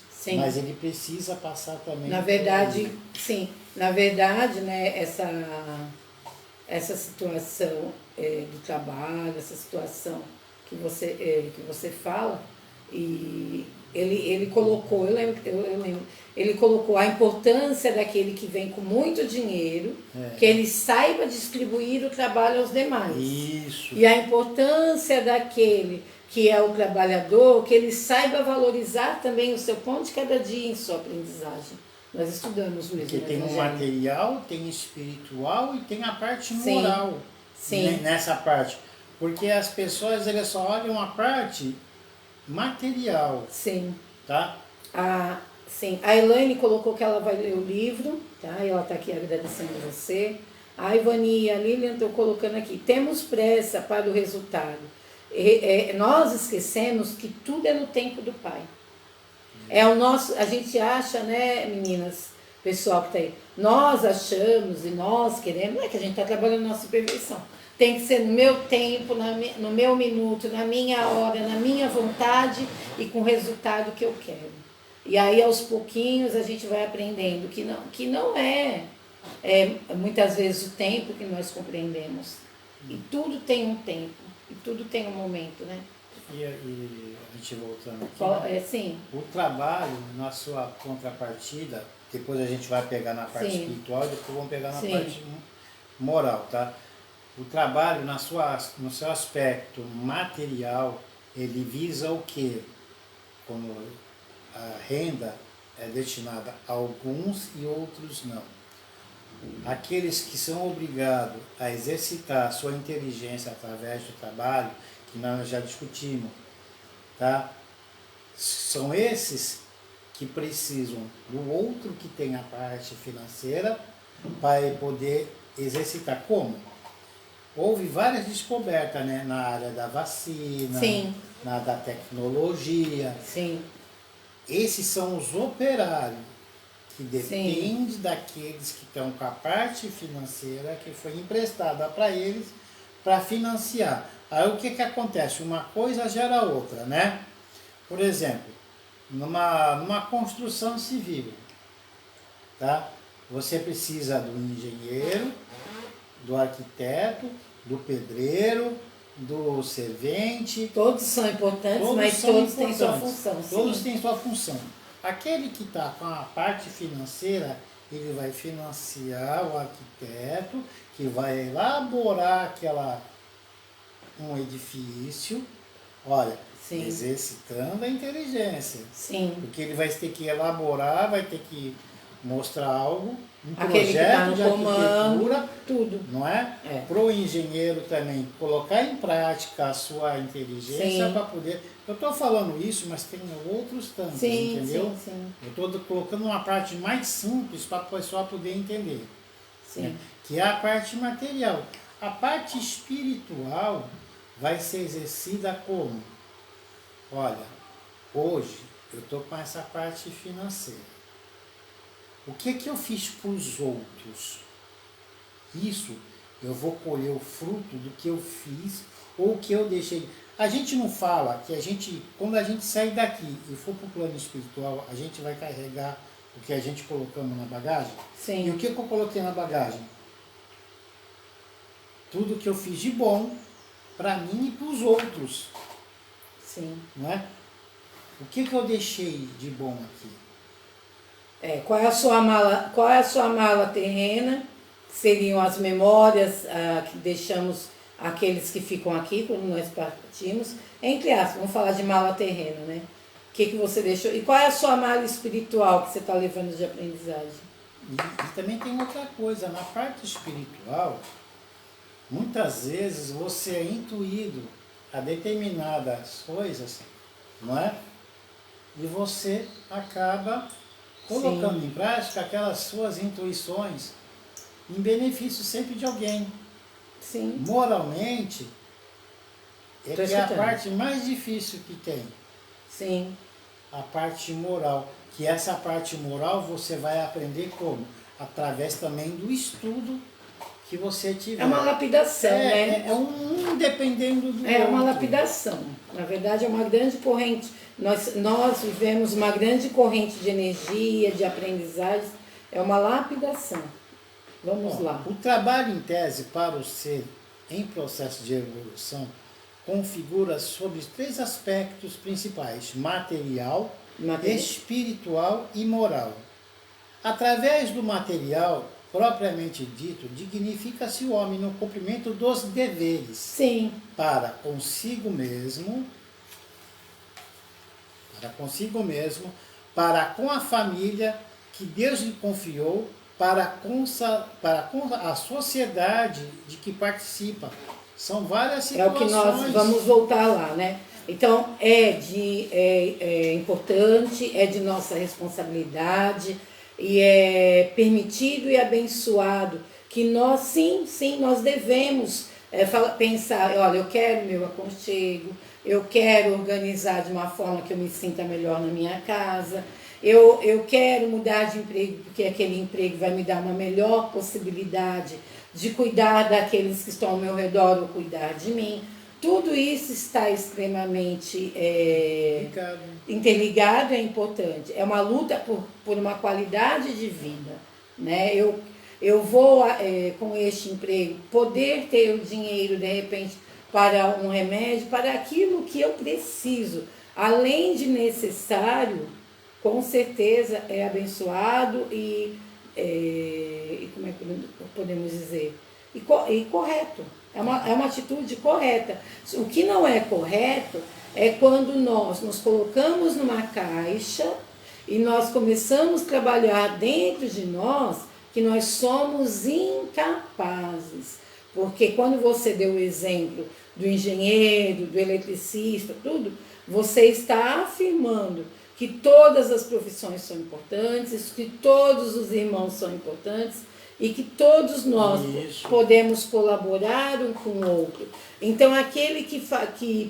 Sim. Mas ele precisa passar também. Na verdade, sim. Na verdade, né, essa situação do trabalho, essa situação que você fala, e ele colocou, eu lembro, ele colocou a importância daquele que vem com muito dinheiro, que ele saiba distribuir o trabalho aos demais. Isso. E a importância daquele que é o trabalhador, que ele saiba valorizar também o seu pão de cada dia em sua aprendizagem. Nós estudamos mesmo. Porque tem o material, tem espiritual e tem a parte moral. Sim. Nessa parte. Porque as pessoas elas só olham a parte material. Sim. Tá? Sim. A Elaine colocou que ela vai ler o livro, tá? E ela está aqui agradecendo a você. A Ivani e a Lilian estão colocando aqui. Temos pressa para o resultado. Nós esquecemos que tudo é no tempo do Pai. A gente acha, né, meninas, pessoal que está aí. Nós achamos e nós queremos, não é que a gente está trabalhando na supervisão. Tem que ser no meu tempo, no meu minuto, na minha hora, na minha vontade e com o resultado que eu quero. E aí, aos pouquinhos, a gente vai aprendendo que não é muitas vezes o tempo que nós compreendemos. E tudo tem um tempo, e tudo tem um momento, né? E a gente voltando aqui, né? Sim. O trabalho, na sua contrapartida, depois a gente vai pegar na parte Sim. espiritual e depois vamos pegar na Sim. parte moral, tá? O trabalho, no seu aspecto material, ele visa o quê? Como a renda é destinada a alguns e outros não. Aqueles que são obrigados a exercitar a sua inteligência através do trabalho, que nós já discutimos, tá? São esses que precisam do outro que tem a parte financeira para poder exercitar. Como? Houve várias descobertas, né, na área da vacina, Sim. na da tecnologia. Sim. Esses são os operários que dependem daqueles que estão com a parte financeira que foi emprestada para eles para financiar. Aí o que acontece? Uma coisa gera outra, né? Por exemplo, numa construção civil, tá? Você precisa do engenheiro, do arquiteto, do pedreiro, do servente. Todos são importantes, mas todos têm sua função. Todos têm sua função. Aquele que está com a parte financeira, ele vai financiar o arquiteto, que vai elaborar um edifício, olha, Sim. exercitando a inteligência. Sim. Porque ele vai ter que elaborar, vai ter que mostrar algo, um Aquele que tá projeto no de comando, arquitetura, tudo. não é? É. Para o engenheiro também colocar em prática a sua inteligência para poder... Eu estou falando isso, mas tem outros tantos, Sim, entendeu? sim. Eu estou colocando uma parte mais simples para a pessoa poder entender. Sim. Né? Que é a parte material. A parte espiritual vai ser exercida como? Olha, hoje eu estou com essa parte financeira. O que eu fiz para os outros? Isso eu vou colher o fruto do que eu fiz ou o que eu deixei. A gente não fala que quando a gente sair daqui e for para o plano espiritual, a gente vai carregar o que a gente colocamos na bagagem? Sim. E o que eu coloquei na bagagem? Tudo que eu fiz de bom para mim e para os outros. Sim. Não é? O que eu deixei de bom aqui? Qual é a sua mala terrena? Seriam as memórias que deixamos aqueles que ficam aqui quando nós partimos. Entre aspas, vamos falar de mala terrena, né? O que você deixou? E qual é a sua mala espiritual que você está levando de aprendizagem? E também tem outra coisa, na parte espiritual, muitas vezes você é intuído a determinadas coisas, não é? E você acaba colocando em prática aquelas suas intuições em benefício sempre de alguém. Sim. Moralmente, que é a parte mais difícil que tem. Sim. A parte moral. Que essa parte moral você vai aprender como? Através também do estudo que você tiver. É uma lapidação, né? É um dependendo do outro. É uma lapidação. Na verdade, é uma grande corrente. Nós vivemos uma grande corrente de energia, de aprendizagem. É uma lapidação. Vamos lá. O trabalho em tese para o ser em processo de evolução configura sobre 3 aspectos principais: material, espiritual e moral. Através do material, propriamente dito, dignifica-se o homem no cumprimento dos deveres. Sim. Para consigo mesmo, para com a família que Deus lhe confiou, para com a sociedade de que participa. São várias situações. É o que nós vamos voltar lá, né? Então, é importante, é de nossa responsabilidade e é permitido e abençoado que nós, sim, nós devemos pensar, olha, eu quero meu aconchego, eu quero organizar de uma forma que eu me sinta melhor na minha casa, Eu quero mudar de emprego porque aquele emprego vai me dar uma melhor possibilidade de cuidar daqueles que estão ao meu redor ou cuidar de mim. Tudo isso está extremamente interligado, é importante. É uma luta por uma qualidade de vida. Né? Eu vou, com este emprego, poder ter o dinheiro, de repente, para um remédio, para aquilo que eu preciso. Além de necessário, com certeza é abençoado e como é que podemos dizer? E correto. É uma atitude correta. O que não é correto é quando nós nos colocamos numa caixa e nós começamos a trabalhar dentro de nós que nós somos incapazes. Porque quando você deu o exemplo do engenheiro, do eletricista, tudo, você está afirmando que todas as profissões são importantes, que todos os irmãos são importantes e que todos nós podemos colaborar um com o outro. Então, aquele que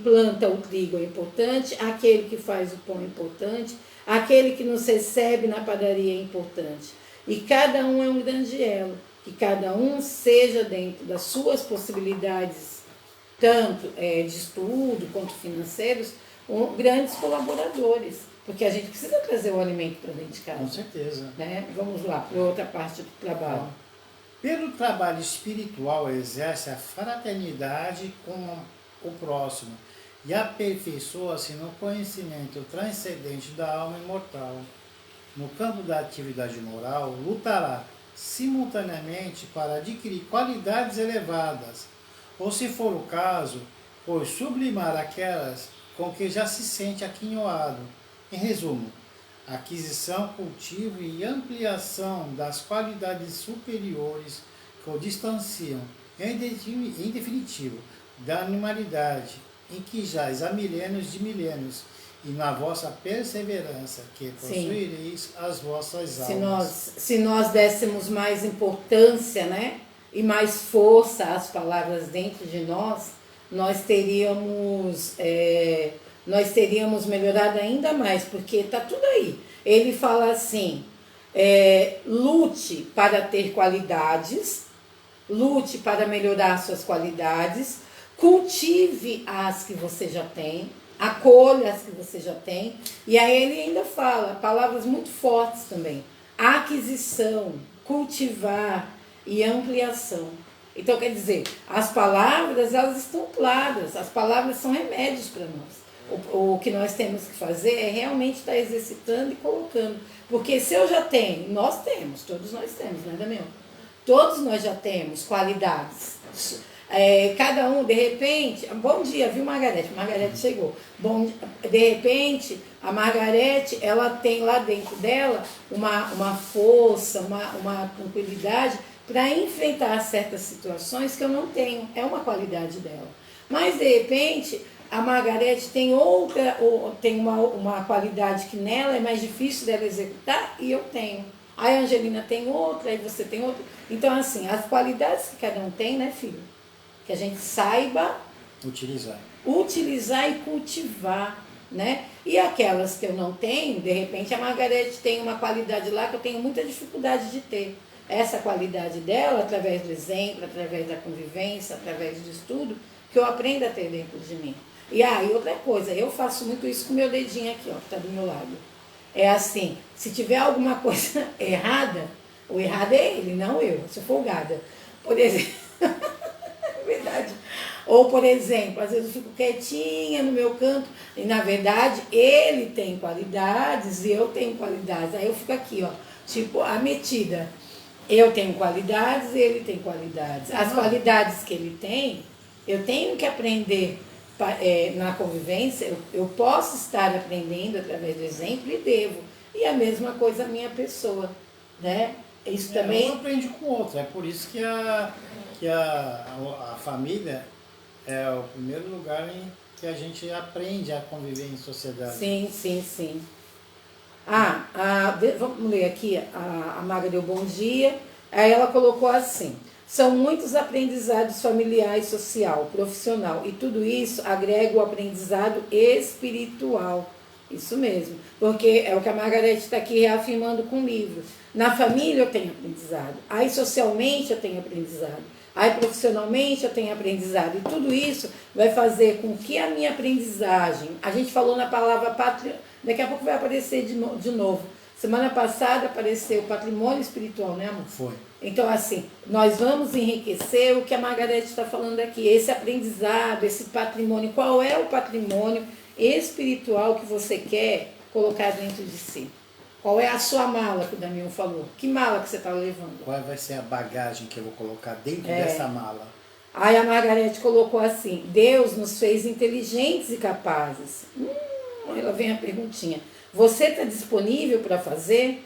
planta o trigo é importante, aquele que faz o pão é importante, aquele que nos recebe na padaria é importante. E cada um é um grande elo, que cada um seja dentro das suas possibilidades, tanto de estudo quanto financeiros, grandes colaboradores, porque a gente precisa trazer o alimento para dentro de casa. Com certeza. Né? Vamos lá, para outra parte do trabalho. Pelo trabalho espiritual, exerce a fraternidade com o próximo e aperfeiçoa-se no conhecimento transcendente da alma imortal. No campo da atividade moral, lutará simultaneamente para adquirir qualidades elevadas, ou, se for o caso, por sublimar aquelas com que já se sente aquinhoado. Em resumo, aquisição, cultivo e ampliação das qualidades superiores que o distanciam, em definitivo, da animalidade, em que jaz há milênios de milênios, e na vossa perseverança, que possuireis as vossas almas. Se nós dessemos mais importância, né, e mais força às palavras dentro de nós, nós teríamos melhorado ainda mais, porque está tudo aí. Ele fala assim, lute para ter qualidades, lute para melhorar suas qualidades, cultive as que você já tem, acolha as que você já tem, e aí ele ainda fala palavras muito fortes também, aquisição, cultivar e ampliação. Então, quer dizer, as palavras, elas estão claras, as palavras são remédios para nós. O que nós temos que fazer é realmente estar exercitando e colocando. Porque se eu já tenho, nós temos, todos nós temos, né, Damião? Todos nós já temos qualidades. Cada um, de repente, bom dia, viu, Margarete? Margarete chegou. De repente, a Margarete, ela tem lá dentro dela uma força, uma tranquilidade para enfrentar certas situações que eu não tenho. É uma qualidade dela. Mas, de repente, a Margarete tem uma qualidade que nela é mais difícil dela executar e eu tenho. Aí a Angelina tem outra, aí você tem outra. Então, assim, as qualidades que cada um tem, né, filho? Que a gente saiba utilizar e cultivar, né? E aquelas que eu não tenho, de repente a Margarete tem uma qualidade lá que eu tenho muita dificuldade de ter. Essa qualidade dela, através do exemplo, através da convivência, através do estudo, que eu aprendo a ter dentro de mim. E outra coisa, eu faço muito isso com o meu dedinho aqui, ó, que está do meu lado. É assim, se tiver alguma coisa errada, o errado é ele, não eu sou folgada. Por exemplo, é verdade. Ou, por exemplo, às vezes eu fico quietinha no meu canto, e na verdade ele tem qualidades e eu tenho qualidades. Aí eu fico aqui, ó, tipo, a metida. Eu tenho qualidades e ele tem qualidades. As qualidades que ele tem, eu tenho que aprender na convivência, eu posso estar aprendendo através do exemplo e devo. E a mesma coisa a minha pessoa, né? Isso também... Um aprende com o outro, é por isso que a família é o primeiro lugar em que a gente aprende a conviver em sociedade. Sim, sim, sim. Vamos ler aqui, a Maga deu bom dia, aí ela colocou assim: são muitos aprendizados familiar e social, profissional, e tudo isso agrega o aprendizado espiritual. Isso mesmo, porque é o que a Margarete está aqui reafirmando com o livro. Na família eu tenho aprendizado, aí socialmente eu tenho aprendizado, aí profissionalmente eu tenho aprendizado. E tudo isso vai fazer com que a minha aprendizagem, a gente falou na palavra patrimônio, daqui a pouco vai aparecer de novo. Semana passada apareceu o patrimônio espiritual, né, amor? Foi. Então, assim, nós vamos enriquecer o que a Margarete está falando aqui, esse aprendizado, esse patrimônio. Qual é o patrimônio espiritual que você quer colocar dentro de si? Qual é a sua mala, que o Damião falou? Que mala que você está levando? Qual vai ser a bagagem que eu vou colocar dentro dessa mala? Aí a Margarete colocou assim: Deus nos fez inteligentes e capazes. Ela vem a perguntinha: você está disponível para fazer?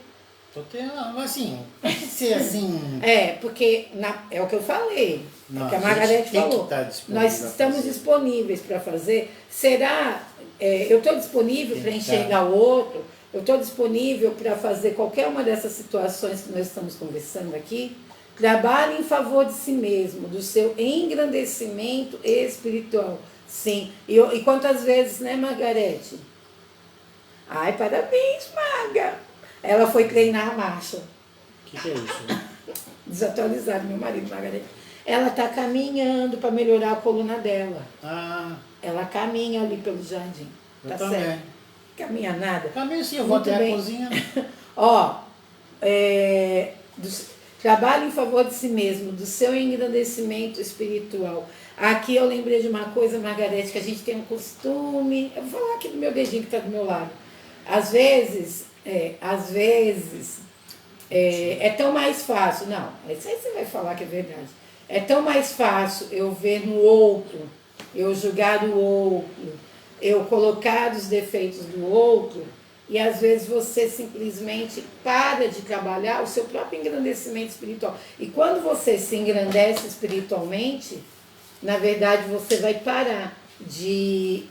Tô tendo, assim, tem que ser assim. Porque é o que eu falei, Não, é que a Margarete tem que falou. estar disponível Nós pra estamos fazer. disponíveis para fazer. Será? Eu estou disponível Tem para que enxergar o outro? Eu estou disponível para fazer qualquer uma dessas situações que nós estamos conversando aqui? Trabalhe em favor de si mesmo, do seu engrandecimento espiritual. Sim. E quantas vezes, né, Margarete? Ai, parabéns, Maga! Ela foi treinar a marcha. O que é isso? Desatualizado, meu marido, Margarete. Ela está caminhando para melhorar a coluna dela. Ah, Ela caminha ali pelo jardim. eu Tá também. certo? Caminha nada? Também sim, eu vou Muito até bem. a cozinha. Ó, trabalhe em favor de si mesmo, do seu engrandecimento espiritual. Aqui eu lembrei de uma coisa, Margarete, que a gente tem um costume. Eu vou falar aqui do meu dedinho que está do meu lado. Às vezes, é tão mais fácil. Não, isso aí você vai falar que é verdade. É tão mais fácil eu ver no outro, eu julgar o outro, eu colocar os defeitos do outro, e às vezes você simplesmente para de trabalhar o seu próprio engrandecimento espiritual. E quando você se engrandece espiritualmente, na verdade você vai parar de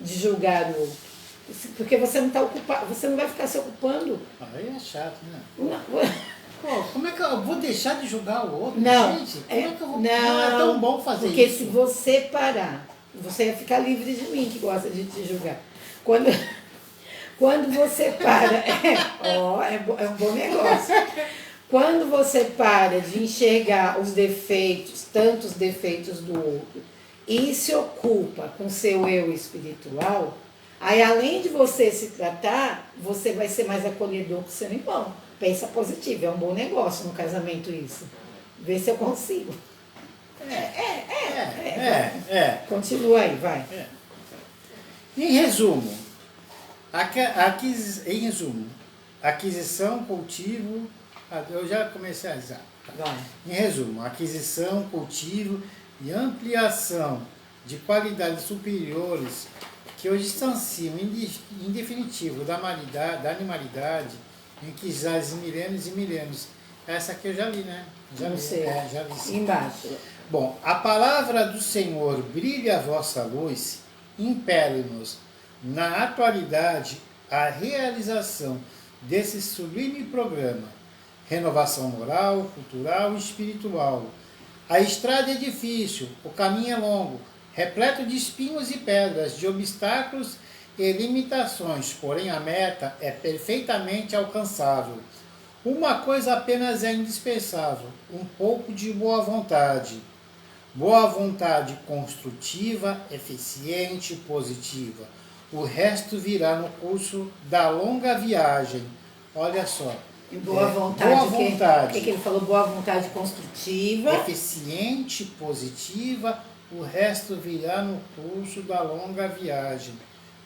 julgar o outro. Porque você não está ocupado, você não vai ficar se ocupando. Aí é chato, né? Não. Pô, como é que eu vou deixar de julgar o outro? Não, Gente, como é que eu vou... não, é tão bom fazer porque isso. se você parar, você ia ficar livre de mim, que gosta de te julgar. Quando você para, é um bom negócio. Quando você para de enxergar os defeitos, tantos defeitos do outro, e se ocupa com seu eu espiritual, aí além de você se tratar, você vai ser mais acolhedor com o seu irmão. Pensa positivo, é um bom negócio no casamento isso. Vê se eu consigo. Continua aí, vai. Em resumo, aquisição, cultivo... Eu já comecei a dizer. Vai. Em resumo, aquisição, cultivo e ampliação de qualidades superiores que o distanciam, em definitivo, da animalidade em que jaz milênios e milênios. Essa aqui eu já li, né? Já Não li, sei. já li sim. Embaixo. Bom, a palavra do Senhor brilha a vossa luz, impele-nos na atualidade a realização desse sublime programa, renovação moral, cultural e espiritual. A estrada é difícil, o caminho é longo, repleto de espinhos e pedras, de obstáculos e limitações, porém a meta é perfeitamente alcançável. Uma coisa apenas é indispensável, um pouco de boa vontade. Boa vontade construtiva, eficiente, positiva. O resto virá no curso da longa viagem. Olha só. Boa vontade. Boa vontade. O que ele falou? Boa vontade construtiva. Eficiente, positiva. O resto virá no curso da longa viagem.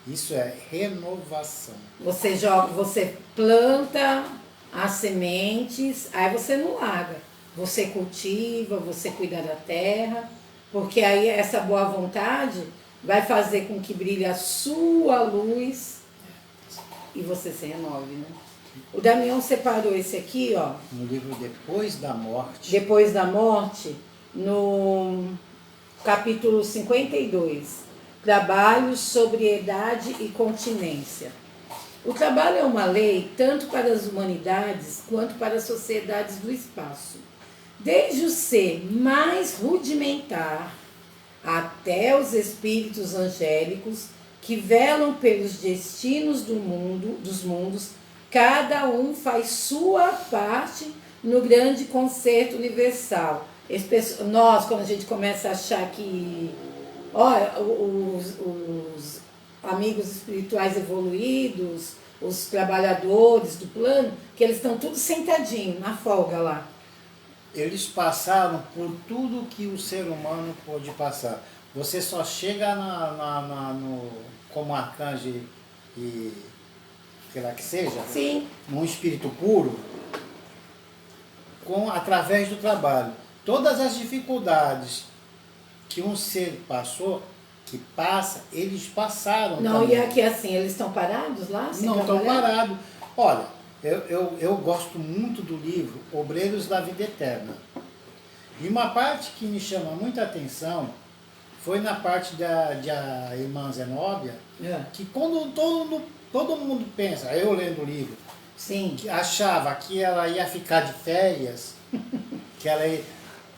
Isso é renovação. Você planta as sementes, aí você não larga. Você cultiva, você cuida da terra, porque aí essa boa vontade vai fazer com que brilhe a sua luz e você se renove, né? O Damião separou esse aqui, ó. No livro Depois da Morte. Depois da Morte, no capítulo 52. Trabalho, sobriedade e continência. O trabalho é uma lei tanto para as humanidades quanto para as sociedades do espaço. Desde o ser mais rudimentar até os espíritos angélicos que velam pelos destinos dos mundos, cada um faz sua parte no grande concerto universal. Nós, quando a gente começa a achar que os amigos espirituais evoluídos, os trabalhadores do plano, que eles estão tudo sentadinhos na folga lá. Eles passaram por tudo que o ser humano pode passar. Você só chega como arcanjo e que lá que seja, Sim. num espírito puro, através do trabalho. Todas as dificuldades que um ser passou, que passa, eles passaram não, também. E aqui assim, eles estão parados lá? Não estão parados. Olha, eu gosto muito do livro Obreiros da Vida Eterna. E uma parte que me chama muita atenção foi na parte da irmã Zenóbia, que quando todo mundo pensa, eu lendo o livro, sim, que achava que ela ia ficar de férias,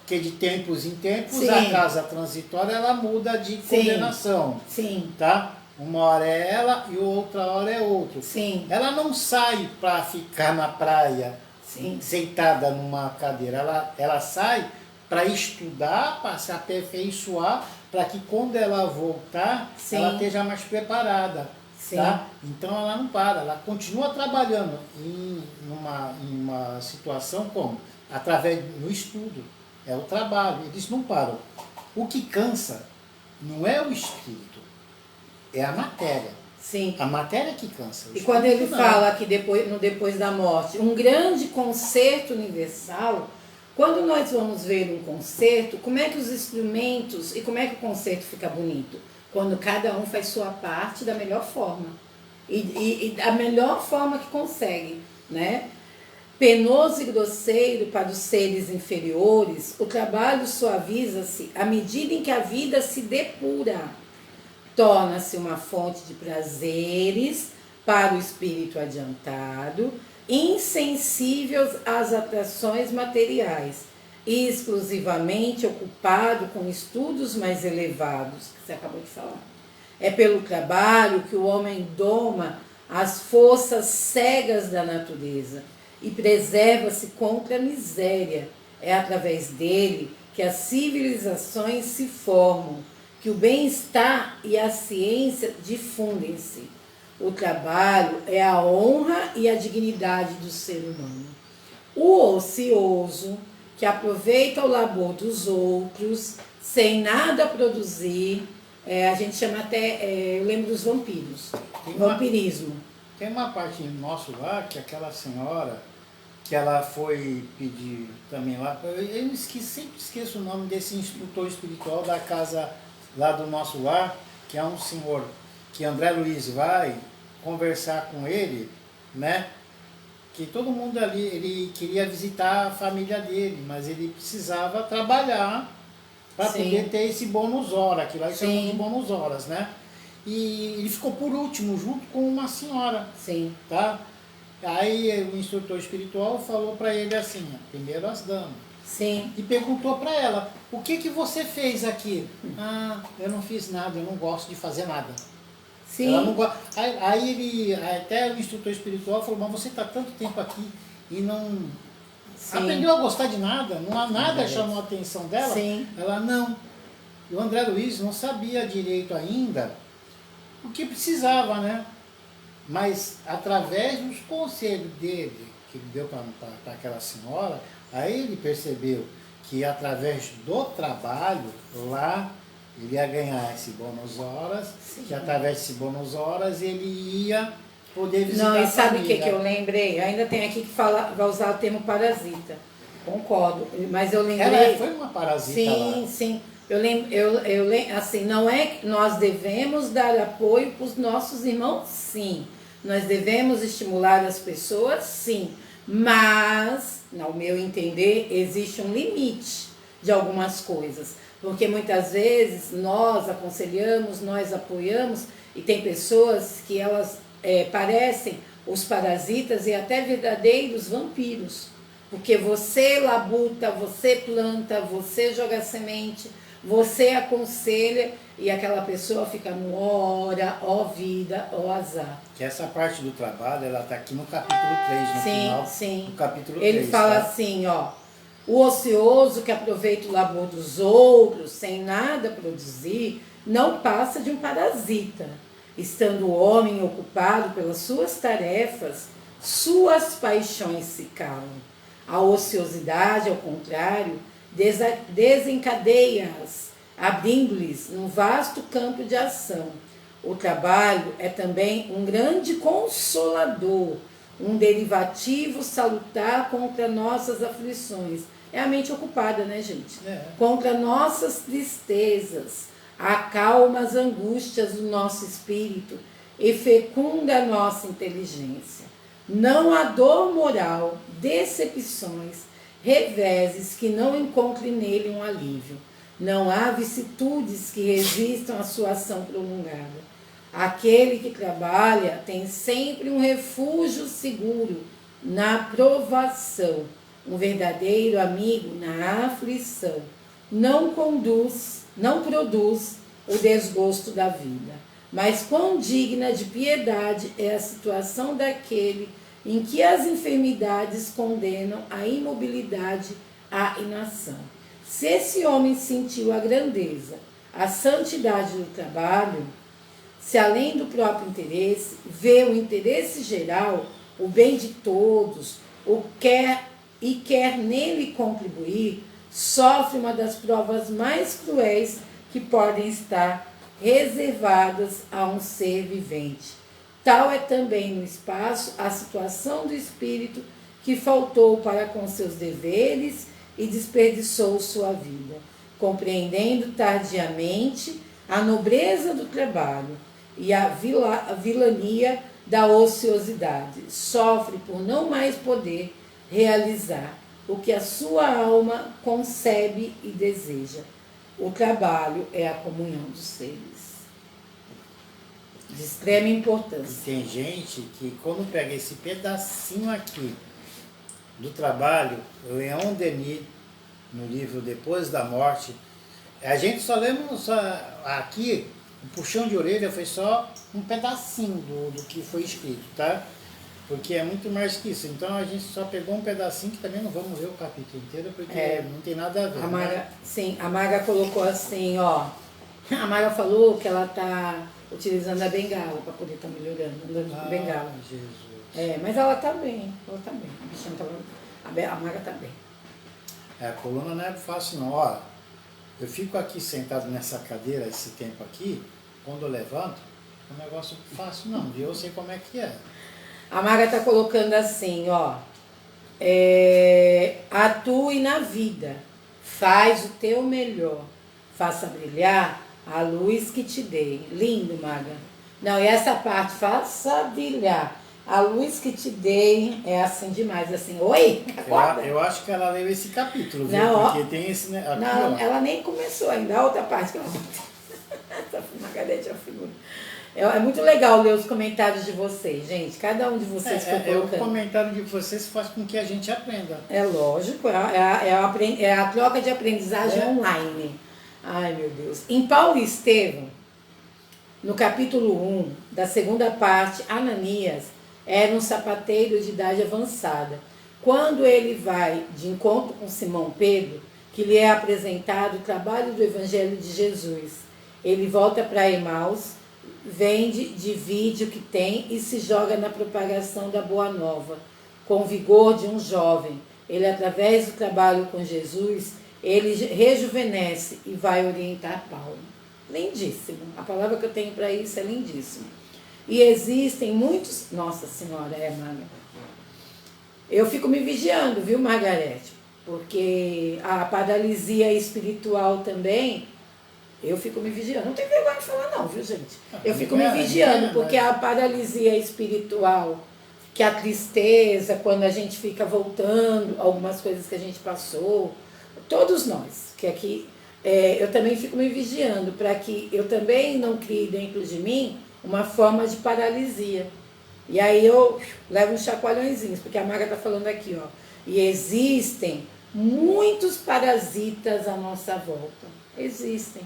que de tempos em tempos sim, a casa transitória ela muda de coordenação. Sim. Tá? Uma hora é ela e outra hora é outro. Sim. Ela não sai para ficar na praia, sim, sentada numa cadeira. Ela sai para estudar, para se aperfeiçoar, para que quando ela voltar, sim, ela esteja mais preparada. Sim. Tá? Então ela não para, ela continua trabalhando em uma situação como? Através do estudo. É o trabalho, eles não param. O que cansa não é o espírito, é a matéria. Sim. A matéria que cansa. E quando ele fala que depois da morte, um grande concerto universal, quando nós vamos ver um concerto, como é que os instrumentos e como é que o concerto fica bonito? Quando cada um faz sua parte da melhor forma. E da melhor forma que consegue, né? Penoso e grosseiro para os seres inferiores, o trabalho suaviza-se à medida em que a vida se depura. Torna-se uma fonte de prazeres para o espírito adiantado, insensível às atrações materiais, e exclusivamente ocupado com estudos mais elevados, que você acabou de falar. É pelo trabalho que o homem doma as forças cegas da natureza e preserva-se contra a miséria. É através dele que as civilizações se formam, que o bem-estar e a ciência difundem-se. O trabalho é a honra e a dignidade do ser humano. O ocioso, que aproveita o labor dos outros, sem nada produzir, a gente chama até, eu lembro dos vampiros, vampirismo. Tem uma parte nosso lá, que aquela senhora, que ela foi pedir também lá, eu sempre esqueço o nome desse instrutor espiritual da casa lá do nosso lar, que é um senhor que André Luiz vai conversar com ele, né? Que todo mundo ali, ele queria visitar a família dele, mas ele precisava trabalhar para poder ter esse bônus hora, que lá chamam de bônus horas, né? E ele ficou por último, junto com uma senhora. Sim. Tá? Aí o instrutor espiritual falou para ele assim, primeiro as damas. Sim. E perguntou para ela, o que você fez aqui? Ah, eu não fiz nada, eu não gosto de fazer nada. Sim. Ela não go... aí até o instrutor espiritual falou, mas você está tanto tempo aqui e não aprendeu a gostar de nada, não há nada chamou a atenção dela? Sim. Ela, não. E o André Luiz não sabia direito ainda o que precisava, né? Mas através dos conselhos dele, que ele deu para aquela senhora, aí ele percebeu que através do trabalho lá, ele ia ganhar esse bônus horas, que através desse bônus horas ele ia poder visitar a família. Não, e sabe o que eu lembrei? Ainda tem aqui que vai usar o termo parasita. Concordo, mas eu lembrei... Ela foi uma parasita lá. Sim, sim. Eu lembro, assim, não é que nós devemos dar apoio para os nossos irmãos, sim. Nós devemos estimular as pessoas, sim. Mas, no meu entender, existe um limite de algumas coisas. Porque muitas vezes nós aconselhamos, nós apoiamos, e tem pessoas que elas parecem os parasitas e até verdadeiros vampiros. Porque você labuta, você planta, você joga semente, você aconselha e aquela pessoa fica no hora, ó vida, ó azar. Que essa parte do trabalho, ela está aqui no capítulo 3, no final. Sim. No capítulo Ele 3, fala tá? assim, ó. O ocioso que aproveita o labor dos outros sem nada produzir, não passa de um parasita. Estando o homem ocupado pelas suas tarefas, suas paixões se calam. A ociosidade, ao contrário, desencadeia-as, abrindo-lhes um vasto campo de ação. O trabalho é também um grande consolador, um derivativo salutar contra nossas aflições. É a mente ocupada, né, gente? Contra nossas tristezas, acalma as angústias do nosso espírito e fecunda a nossa inteligência. Não há dor moral, decepções, reveses que não encontrem nele um alívio. Não há vicissitudes que resistam à sua ação prolongada. Aquele que trabalha tem sempre um refúgio seguro na provação, um verdadeiro amigo na aflição. Não produz o desgosto da vida. Mas quão digna de piedade é a situação daquele em que as enfermidades condenam a imobilidade, a inação. Se esse homem sentiu a grandeza, a santidade do trabalho, se além do próprio interesse, vê o interesse geral, o bem de todos, quer nele contribuir, sofre uma das provas mais cruéis que podem estar reservadas a um ser vivente. Tal é também no espaço a situação do espírito que faltou para com seus deveres e desperdiçou sua vida, compreendendo tardiamente a nobreza do trabalho e a vilania da ociosidade. Sofre por não mais poder realizar o que a sua alma concebe e deseja. O trabalho é a comunhão dos seres. De extrema importância. E tem gente que quando pega esse pedacinho aqui do trabalho, Leon Denis, no livro Depois da Morte, a gente só lemos aqui, o puxão de orelha foi só um pedacinho do que foi escrito, tá? Porque é muito mais que isso. Então a gente só pegou um pedacinho que também não vamos ver o capítulo inteiro, porque não tem nada a ver. A Maga, sim, a Maga colocou assim, ó. A Maga falou que ela tá utilizando a bengala para poder estar melhorando, andando com bengala. Jesus. Mas ela tá bem, a Maga tá bem. A coluna não é fácil não. Ó, eu fico aqui sentado nessa cadeira esse tempo aqui, quando eu levanto, é um negócio fácil não, viu? Eu sei como é que é. A Maga tá colocando assim, ó. Atue na vida, faz o teu melhor, faça brilhar a luz que te dei. Lindo, Maga. Não, e essa parte, faça brilhar a luz que te dei, é assim demais, assim, oi? Eu acho que ela leu esse capítulo, viu? Não, porque tem esse... Aqui, não, ó. Ela nem começou ainda, a outra parte que ela... Essa Margarete é a figura. É muito legal ler os comentários de vocês, gente. Cada um de vocês foi colocando. O comentário de vocês faz com que a gente aprenda. É lógico, é a troca de aprendizagem online. Ai, meu Deus. Em Paulo e Estevão, no capítulo 1, da segunda parte, Ananias era um sapateiro de idade avançada. Quando ele vai de encontro com Simão Pedro, que lhe é apresentado o trabalho do Evangelho de Jesus, ele volta para Emaús, vende, divide o que tem e se joga na propagação da Boa Nova, com o vigor de um jovem. Ele, através do trabalho com Jesus, ele rejuvenesce e vai orientar Paulo. Lindíssimo. A palavra que eu tenho para isso é lindíssimo. E existem muitos... Nossa Senhora, Maga. Eu fico me vigiando, viu, Margarete? Porque a paralisia espiritual também... Eu fico me vigiando. Não tem vergonha de falar não, viu, gente? Eu fico me vigiando, porque a paralisia espiritual, que a tristeza, quando a gente fica voltando, algumas coisas que a gente passou, todos nós, que aqui, eu também fico me vigiando, para que eu também não crie dentro de mim uma forma de paralisia. E aí eu levo uns chacoalhõezinhos, porque a Maga está falando aqui, ó. E existem muitos parasitas à nossa volta. Existem.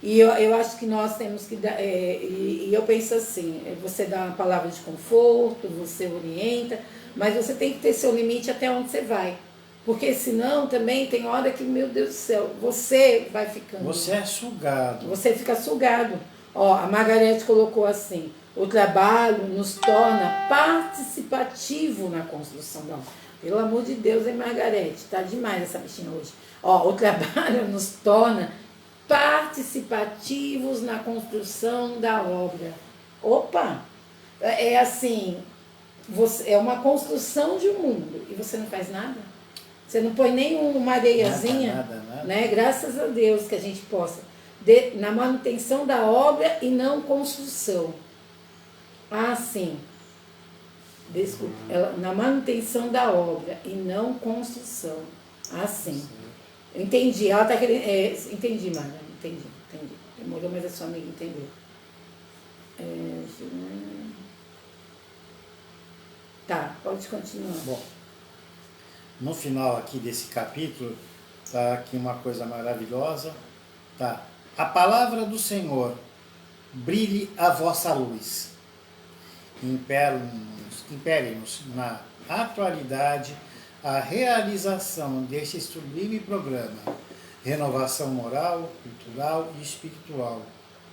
E eu acho que nós temos que dar, e eu penso assim, você dá uma palavra de conforto, você orienta, mas você tem que ter seu limite até onde você vai. Porque senão também tem hora que, meu Deus do céu, você vai ficando. Você é sugado. Você fica sugado. Ó, a Margarete colocou assim, o trabalho nos torna participativo na construção da obra. Pelo amor de Deus, hein, Margarete? Tá demais essa bichinha hoje. Ó, o trabalho nos torna participativos na construção da obra. Opa! É assim, é uma construção de um mundo e você não faz nada? Você não põe nem uma areiazinha? Nada. Né? Graças a Deus que a gente possa. Na manutenção da obra e não construção. Ah, sim. Desculpa. Na manutenção da obra e não construção. Ah, sim. Entendi. Ela está querendo. Entendi, Mara. Entendi. Demorou, mas a sua amiga entendeu. Tá, pode continuar. Bom, no final aqui desse capítulo, tá aqui uma coisa maravilhosa. Tá. A palavra do Senhor, brilhe a vossa luz. Impere-nos na atualidade a realização deste sublime programa, renovação moral, cultural e espiritual.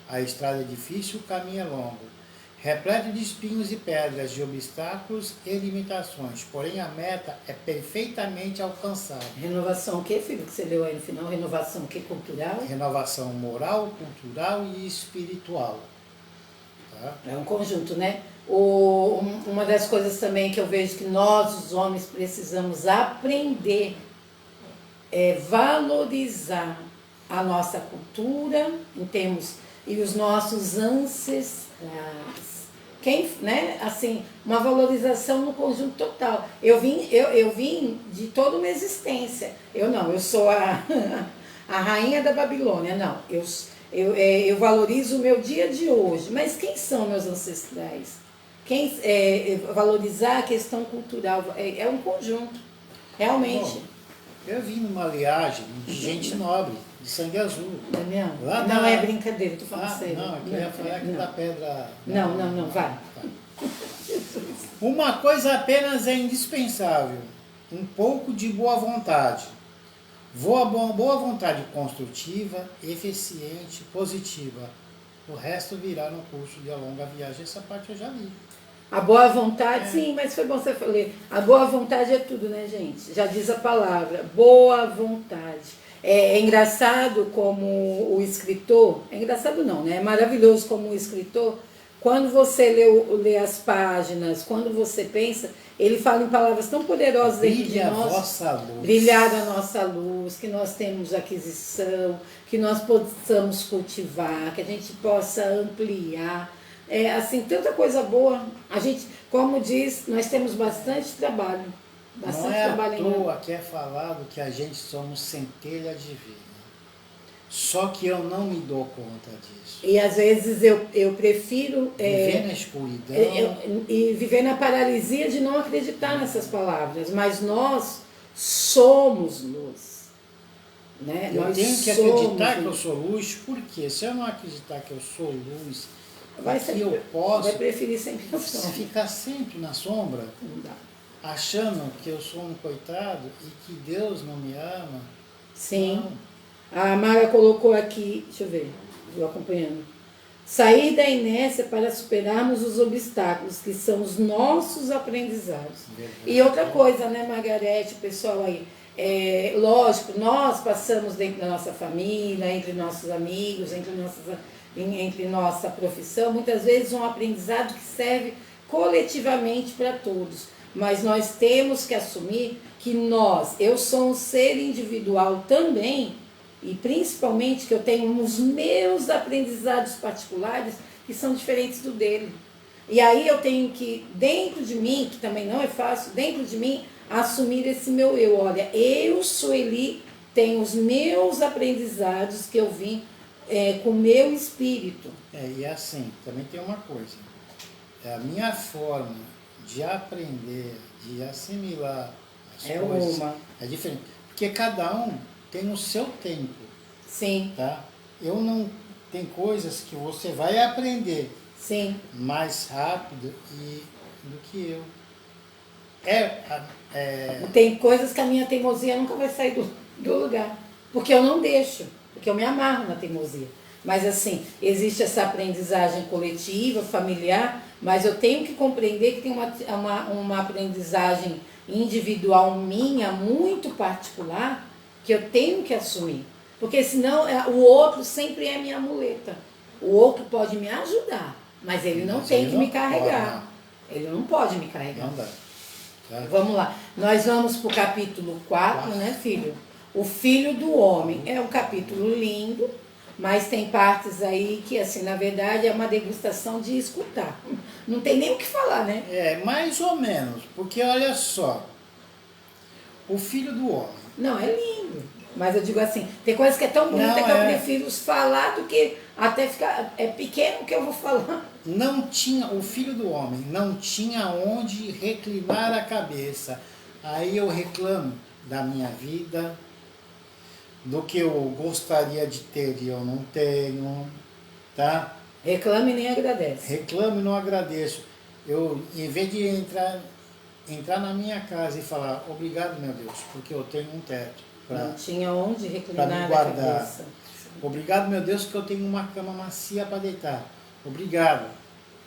A estrada é difícil, o caminho é longo, repleto de espinhos e pedras, de obstáculos e limitações, porém a meta é perfeitamente alcançável. Renovação o que, filho, que você leu aí no final? Renovação o que? Cultural? Renovação moral, cultural e espiritual. Tá? É um conjunto, né? Uma das coisas também que eu vejo que nós, os homens, precisamos aprender é valorizar a nossa cultura em termos e os nossos ancestrais. Né? Assim, uma valorização no conjunto total. Eu vim de toda uma existência. Eu sou a rainha da Babilônia. Não, eu valorizo o meu dia de hoje. Mas quem são meus ancestrais? Valorizar a questão cultural é um conjunto, realmente. Bom, eu vim numa linhagem de gente nobre, de sangue azul. Daniel, Lá não da... é brincadeira, estou falando sério. Não, eu queria falar aqui da pedra... Não, vai. Tá. Uma coisa apenas é indispensável, um pouco de boa vontade. Boa vontade construtiva, eficiente, positiva. O resto virá no curso de A Longa Viagem. Essa parte eu já li. A boa vontade, sim, mas foi bom você falar. A boa vontade é tudo, né, gente? Já diz a palavra, boa vontade. É engraçado como o escritor, é engraçado não, né? É maravilhoso como o escritor, quando você lê as páginas, quando você pensa, ele fala em palavras tão poderosas dentro de nós. Brilha a vossa luz. Brilhar a nossa luz, que nós temos aquisição, que nós possamos cultivar, que a gente possa ampliar. Assim, tanta coisa boa. A gente, como diz, nós temos bastante trabalho. Não é à toa que é falado que a gente somos centelha divina. Só que eu não me dou conta disso. E às vezes eu prefiro... Viver na escuridão. E viver na paralisia de não acreditar nessas palavras. Mas nós somos luz. Né? Eu nós tenho que acreditar que eu sou luz, porque se eu não acreditar que eu sou luz, eu posso vai preferir sempre ficar sempre na sombra, achando que eu sou um coitado e que Deus não me ama. Sim. Não. A Mara colocou aqui, deixa eu ver, vou acompanhando. Sair da inércia para superarmos os obstáculos, que são os nossos aprendizados. Verdade. E outra coisa, né, Margarete, pessoal aí, lógico, nós passamos dentro da nossa família, entre nossos amigos, entre nossa profissão, muitas vezes um aprendizado que serve coletivamente para todos. Mas nós temos que assumir que eu sou um ser individual também, e principalmente que eu tenho os meus aprendizados particulares que são diferentes do dele. E aí eu tenho que, dentro de mim, que também não é fácil, dentro de mim, assumir esse meu eu. Olha, eu, Sueli, tenho os meus aprendizados que eu vim com o meu espírito. E assim, também tem uma coisa. A minha forma de aprender, de assimilar as coisas é diferente. Porque cada um tem o seu tempo, Sim, tá? Eu não... Tem coisas que você vai aprender sim. mais rápido do que eu. Tem coisas que a minha teimosia nunca vai sair do lugar. Porque eu não deixo, porque eu me amarro na teimosia. Mas assim, existe essa aprendizagem coletiva, familiar, mas eu tenho que compreender que tem uma aprendizagem individual minha, muito particular, que eu tenho que assumir. Porque senão o outro sempre é minha muleta. O outro pode me ajudar, mas ele não tem que me carregar. Ele não pode me carregar. Não dá. Tá? Vamos lá. Nós vamos para o capítulo 4, né, filho? O Filho do Homem. É um capítulo lindo, mas tem partes aí que, assim, na verdade, é uma degustação de escutar. Não tem nem o que falar, né? Mais ou menos. Porque, olha só, o Filho do Homem. Não, é lindo. Mas eu digo assim, tem coisas que é tão bonita que eu prefiro falar do que até ficar... É pequeno que eu vou falar. Não tinha, o Filho do Homem não tinha onde reclinar a cabeça. Aí eu reclamo da minha vida, do que eu gostaria de ter e eu não tenho, tá? Reclame e nem agradece. Reclamo e não agradeço. Eu, em vez de entrar na minha casa e falar, obrigado, meu Deus, porque eu tenho um teto. Não tinha onde reclinar me a guardar. cabeça. Obrigado, meu Deus, que eu tenho uma cama macia para deitar. Obrigado,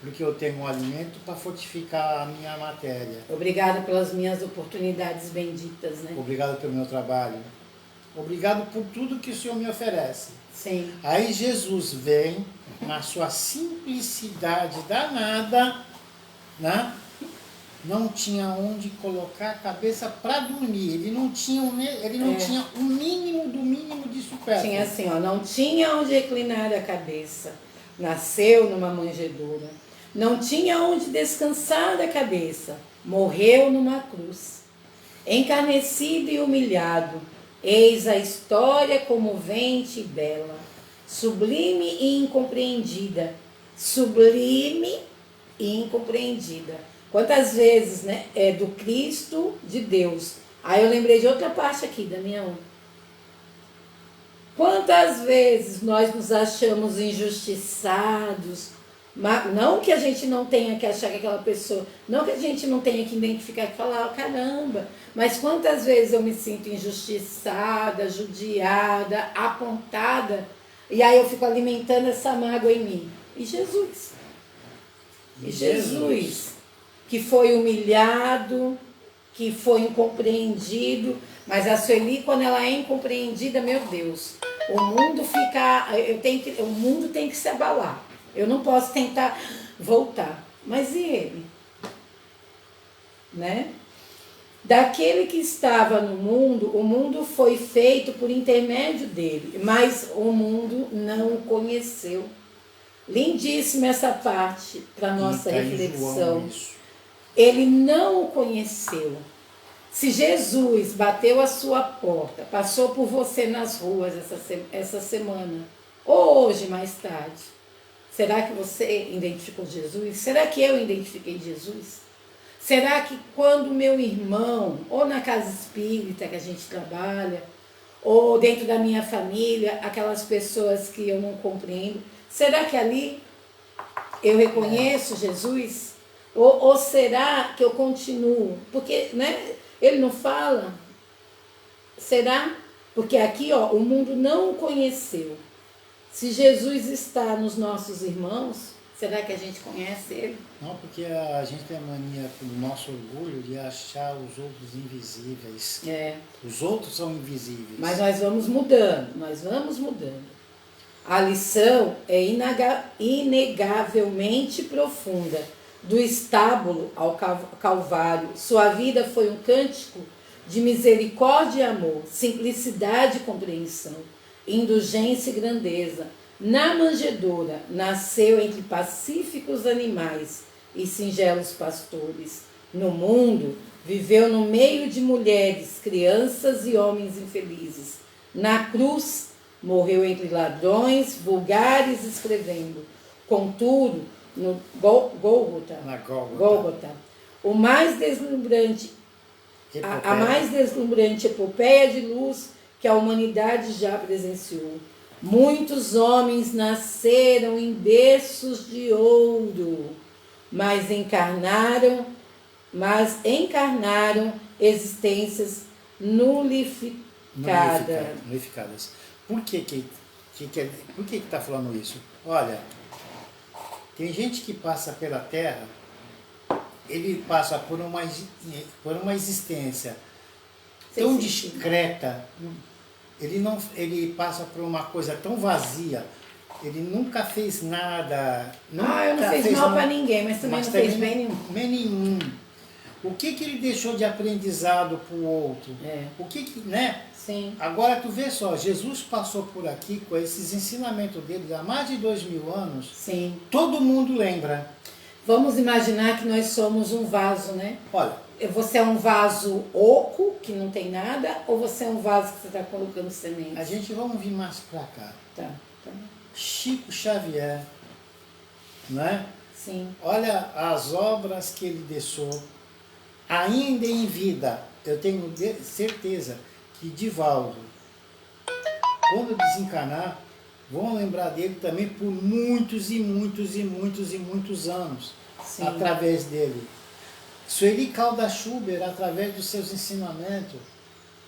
porque eu tenho um alimento para fortificar a minha matéria. Obrigada pelas minhas oportunidades benditas, né? Obrigado pelo meu trabalho. Obrigado por tudo que o Senhor me oferece. Sim. Aí Jesus vem, na sua simplicidade danada, né? Não tinha onde colocar a cabeça para dormir. Ele não tinha o mínimo do mínimo de supérfluo. Tinha assim, ó, não tinha onde reclinar a cabeça. Nasceu numa manjedoura. Não tinha onde descansar a cabeça. Morreu numa cruz. Encarnecido e humilhado. Eis a história comovente e bela. Sublime e incompreendida. Sublime e incompreendida. Quantas vezes, né? É do Cristo de Deus. Aí eu lembrei de outra parte aqui, Damião. Quantas vezes nós nos achamos injustiçados, não que a gente não tenha que achar que aquela pessoa, não que a gente não tenha que identificar e falar, caramba, mas quantas vezes eu me sinto injustiçada, judiada, apontada, e aí eu fico alimentando essa mágoa em mim. E Jesus? E Jesus, que foi humilhado, que foi incompreendido, mas a Sueli, quando ela é incompreendida, meu Deus, o mundo tem que se abalar. Eu não posso tentar voltar. Mas e ele? Né? Daquele que estava no mundo, o mundo foi feito por intermédio dele, mas o mundo não o conheceu. Lindíssima essa parte para nossa reflexão. Ele não o conheceu. Se Jesus bateu a sua porta, passou por você nas ruas essa semana, ou hoje mais tarde, será que você identificou Jesus? Será que eu identifiquei Jesus? Será que quando meu irmão, ou na casa espírita que a gente trabalha, ou dentro da minha família, aquelas pessoas que eu não compreendo, será que ali eu reconheço Jesus? Ou será que eu continuo? Porque, né, ele não fala. Será? Porque aqui, ó, o mundo não o conheceu. Se Jesus está nos nossos irmãos, será que a gente conhece ele? Não, porque a gente tem a mania, com o nosso orgulho, de achar os outros invisíveis. Os outros são invisíveis. Mas nós vamos mudando. A lição é inegavelmente profunda. Do estábulo ao Calvário, sua vida foi um cântico de misericórdia e amor, simplicidade e compreensão, indulgência e grandeza. Na manjedoura, nasceu entre pacíficos animais e singelos pastores. No mundo, viveu no meio de mulheres, crianças e homens infelizes. Na cruz, morreu entre ladrões, vulgares escrevendo. Contudo, no Gólgota, o mais deslumbrante a mais deslumbrante epopeia de luz que a humanidade já presenciou. Muitos homens nasceram em berços de ouro, mas encarnaram existências nulificadas. Por que está falando isso? Olha, tem gente que passa pela Terra, ele passa por uma existência tão discreta, ele passa por uma coisa tão vazia, ele nunca fez nada. Eu não fiz mal para ninguém, mas também não fez bem nenhum. O que ele deixou de aprendizado para o outro? O que, né? Sim. Agora tu vê só, Jesus passou por aqui com esses ensinamentos dele há mais de 2000 anos. Sim. Todo mundo lembra. Vamos imaginar que nós somos um vaso, né? Olha. Você é um vaso oco, que não tem nada, ou você é um vaso que você está colocando semente? A gente vamos vir mais para cá. Tá. Chico Xavier, né? Sim. Olha as obras que ele deixou, ainda em vida. Eu tenho certeza que Divaldo, quando desencarnar, vão lembrar dele também por muitos e muitos e muitos e muitos anos. Sim. Através dele. Sueli Caldas Schubert, através dos seus ensinamentos,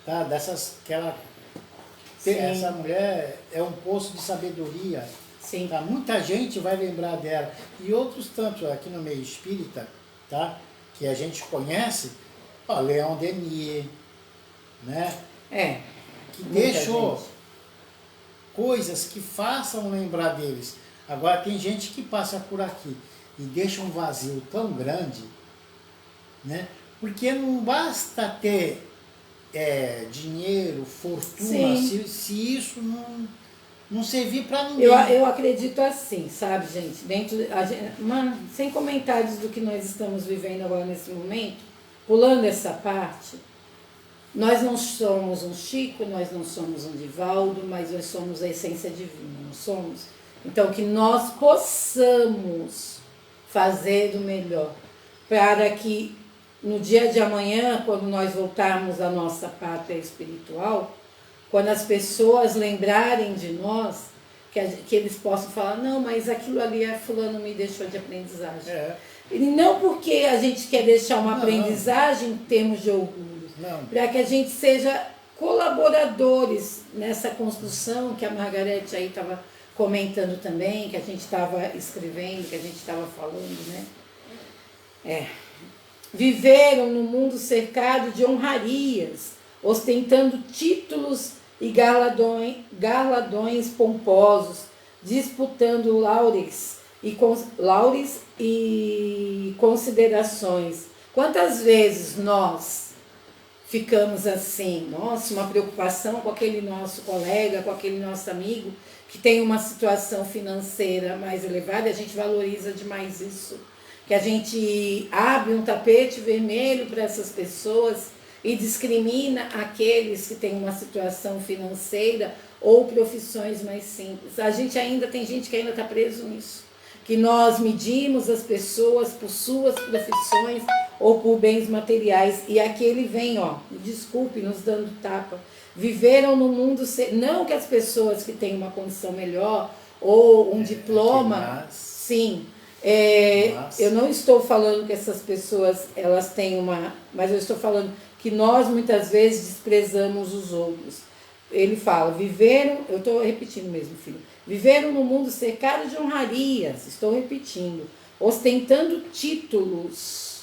tá? Essa mulher é um poço de sabedoria. Sim. Tá? Muita gente vai lembrar dela. E outros tantos aqui no meio espírita, tá? Que a gente conhece, Leon Denis, né? Que deixou coisas que façam lembrar deles. Agora tem gente que passa por aqui e deixa um vazio tão grande, né? Porque não basta ter dinheiro, fortuna, se isso não servir para ninguém. Eu acredito assim, sabe, gente? Sem comentários do que nós estamos vivendo agora nesse momento, pulando essa parte, nós não somos um Chico, nós não somos um Divaldo, mas nós somos a essência divina, não somos? Então, que nós possamos fazer do melhor, para que no dia de amanhã, quando nós voltarmos à nossa pátria espiritual, quando as pessoas lembrarem de nós, que eles possam falar, não, mas aquilo ali fulano me deixou de aprendizagem. E não porque a gente quer deixar uma aprendizagem em termos de orgulho, para que a gente seja colaboradores nessa construção que a Margarete aí estava comentando também, que a gente estava escrevendo, que a gente estava falando, né? Viveram no mundo cercado de honrarias, ostentando títulos e galardões pomposos, disputando laureis e considerações. Quantas vezes nós ficamos assim, nossa, uma preocupação com aquele nosso colega, com aquele nosso amigo que tem uma situação financeira mais elevada, a gente valoriza demais isso. Que a gente abre um tapete vermelho para essas pessoas e discrimina aqueles que têm uma situação financeira ou profissões mais simples. Tem gente que ainda está preso nisso. Que nós medimos as pessoas por suas profissões ou por bens materiais. E aqui ele vem, desculpe, nos dando tapa. Viveram no mundo... Não que as pessoas que têm uma condição melhor ou um diploma... Sim. Eu não estou falando que essas pessoas elas têm mas eu estou falando que nós muitas vezes desprezamos os outros. Ele fala, eu estou repetindo mesmo, filho, viveram no mundo cercado de honrarias, estou repetindo, ostentando títulos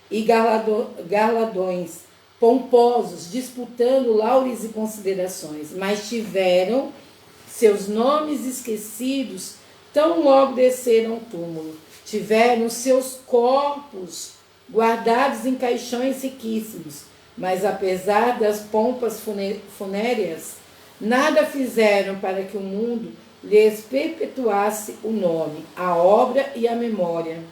e galardões pomposos, disputando laureis e considerações, mas tiveram seus nomes esquecidos tão logo desceram ao túmulo. Tiveram seus corpos guardados em caixões riquíssimos, mas apesar das pompas funéreas, nada fizeram para que o mundo lhes perpetuasse o nome, a obra e a memória.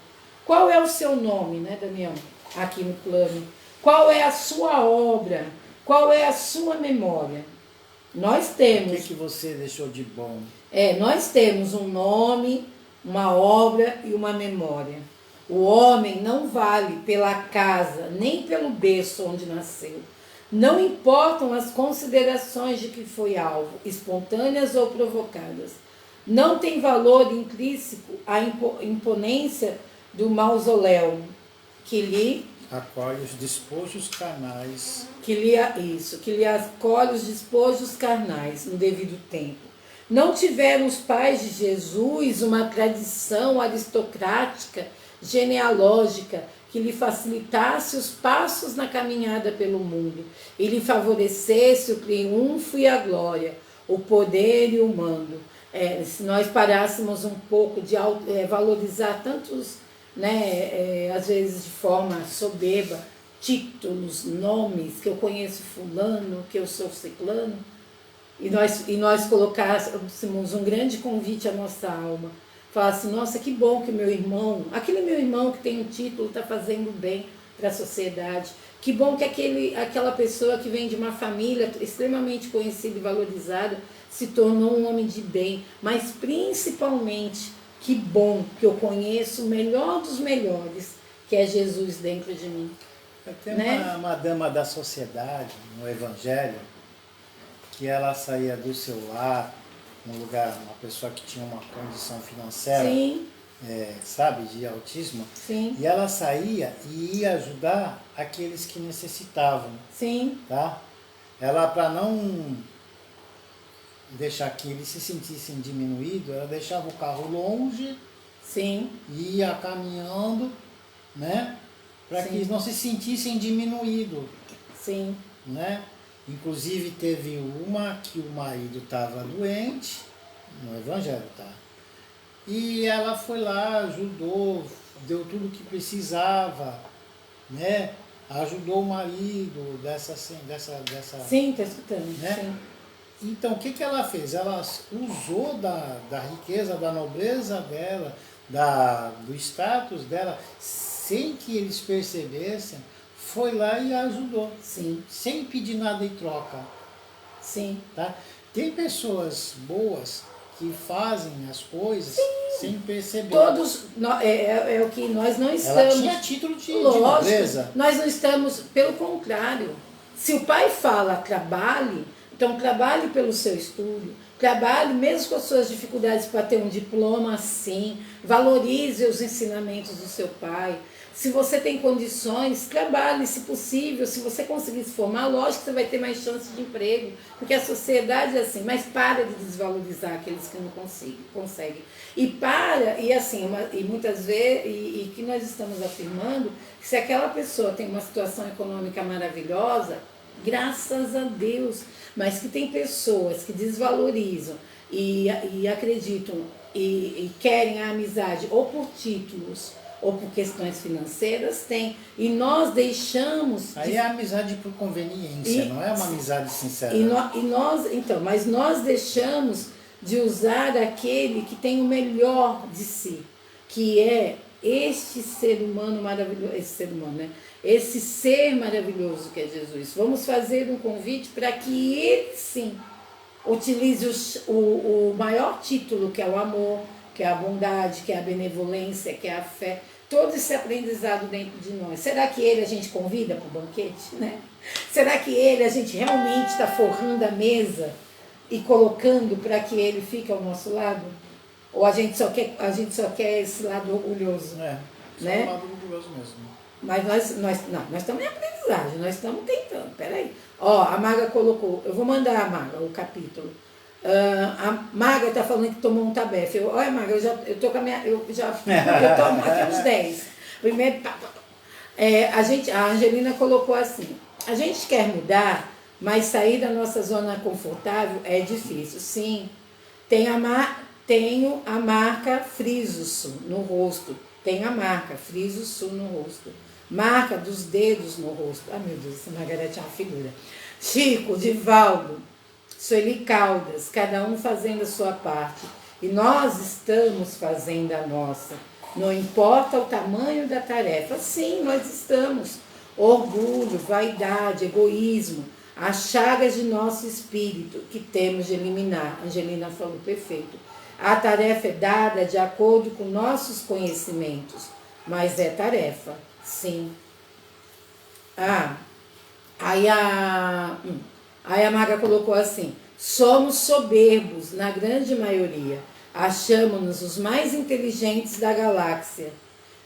Qual é o seu nome, né, Damião? Aqui no plano. Qual é a sua obra? Qual é a sua memória? Nós temos... O que você deixou de bom? Nós temos um nome, uma obra e uma memória. O homem não vale pela casa, nem pelo berço onde nasceu. Não importam as considerações de que foi alvo, espontâneas ou provocadas. Não tem valor intrínseco a imponência do mausoléu, que lhe acolhe os despojos carnais. que lhe acolhe os despojos carnais no devido tempo. Não tiveram os pais de Jesus uma tradição aristocrática, genealógica, que lhe facilitasse os passos na caminhada pelo mundo e lhe favorecesse o triunfo e a glória, o poder e o mando. Se nós parássemos um pouco de valorizar tantos, às vezes de forma soberba, títulos, nomes, que eu conheço fulano, que eu sou ciclano, e nós colocássemos um grande convite à nossa alma, falasse, nossa, que bom que meu irmão, aquele meu irmão que tem um título está fazendo bem para a sociedade, que bom que aquela pessoa que vem de uma família extremamente conhecida e valorizada se tornou um homem de bem, mas principalmente, que bom que eu conheço o melhor dos melhores, que é Jesus dentro de mim. Tem uma dama da sociedade, no Evangelho, que ela saía do seu lar, um lugar, uma pessoa que tinha uma condição financeira, de autismo, Sim. E ela saía e ia ajudar aqueles que necessitavam. Sim. Tá? Ela, para não deixar que eles se sentissem diminuídos, ela deixava o carro longe. Sim. E ia caminhando, né? Para que eles não se sentissem diminuídos. Sim. Né? Inclusive teve uma que o marido estava doente, no Evangelho, tá? E ela foi lá, ajudou, deu tudo o que precisava, né? Ajudou o marido dessa... Sim, está escutando. Né? Sim. Então, o que ela fez? Ela usou da riqueza, da nobreza dela, do status dela, sem que eles percebessem, foi lá e ajudou. Sim. Sem pedir nada em troca. Sim. Tá? Tem pessoas boas que fazem as coisas sem perceber. Todos, é o que nós não estamos... Ela tinha título de nobreza. Nós não estamos, pelo contrário. Se o pai fala trabalhe, então trabalhe pelo seu estudo, trabalhe mesmo com as suas dificuldades para ter um diploma, sim, valorize os ensinamentos do seu pai. Se você tem condições, trabalhe, se possível. Se você conseguir se formar, lógico que você vai ter mais chance de emprego, porque a sociedade é assim, mas para de desvalorizar aqueles que não conseguem. E muitas vezes, e que nós estamos afirmando, que se aquela pessoa tem uma situação econômica maravilhosa, graças a Deus, mas que tem pessoas que desvalorizam e acreditam e querem a amizade ou por títulos, ou por questões financeiras, tem. E nós deixamos... Aí é amizade por conveniência, não é uma amizade sincera. Mas nós deixamos de usar aquele que tem o melhor de si, que é este ser humano maravilhoso, esse ser maravilhoso que é Jesus. Vamos fazer um convite para que ele, sim, utilize o maior título, que é o amor, que é a bondade, que é a benevolência, que é a fé, todo esse aprendizado dentro de nós. Será que ele a gente convida para o banquete? Né? Será que ele a gente realmente está forrando a mesa e colocando para que ele fique ao nosso lado? Ou a gente só quer esse lado orgulhoso? Né? Só o lado orgulhoso mesmo. Mas nós estamos em aprendizagem, nós estamos tentando. Peraí. Ó, a Maga colocou, eu vou mandar a Maga o capítulo. A Maga está falando que tomou um tabefe. Olha, Maga, eu tô com a minha. Eu tomo aqui uns 10. Primeiro. A Angelina colocou assim: a gente quer mudar, mas sair da nossa zona confortável é difícil. Sim. Tenho a marca Friso no rosto. Tenho a marca Friso no rosto. Marca dos dedos no rosto. Ah, meu Deus, essa Margarete é uma figura. Chico, Divaldo, Sueli Caldas, cada um fazendo a sua parte. E nós estamos fazendo a nossa. Não importa o tamanho da tarefa. Sim, nós estamos. Orgulho, vaidade, egoísmo, as chagas de nosso espírito que temos de eliminar. Angelina falou perfeito. A tarefa é dada de acordo com nossos conhecimentos. mas é tarefa, sim. Aí a Maga colocou assim: somos soberbos, na grande maioria. Achamos-nos os mais inteligentes da galáxia.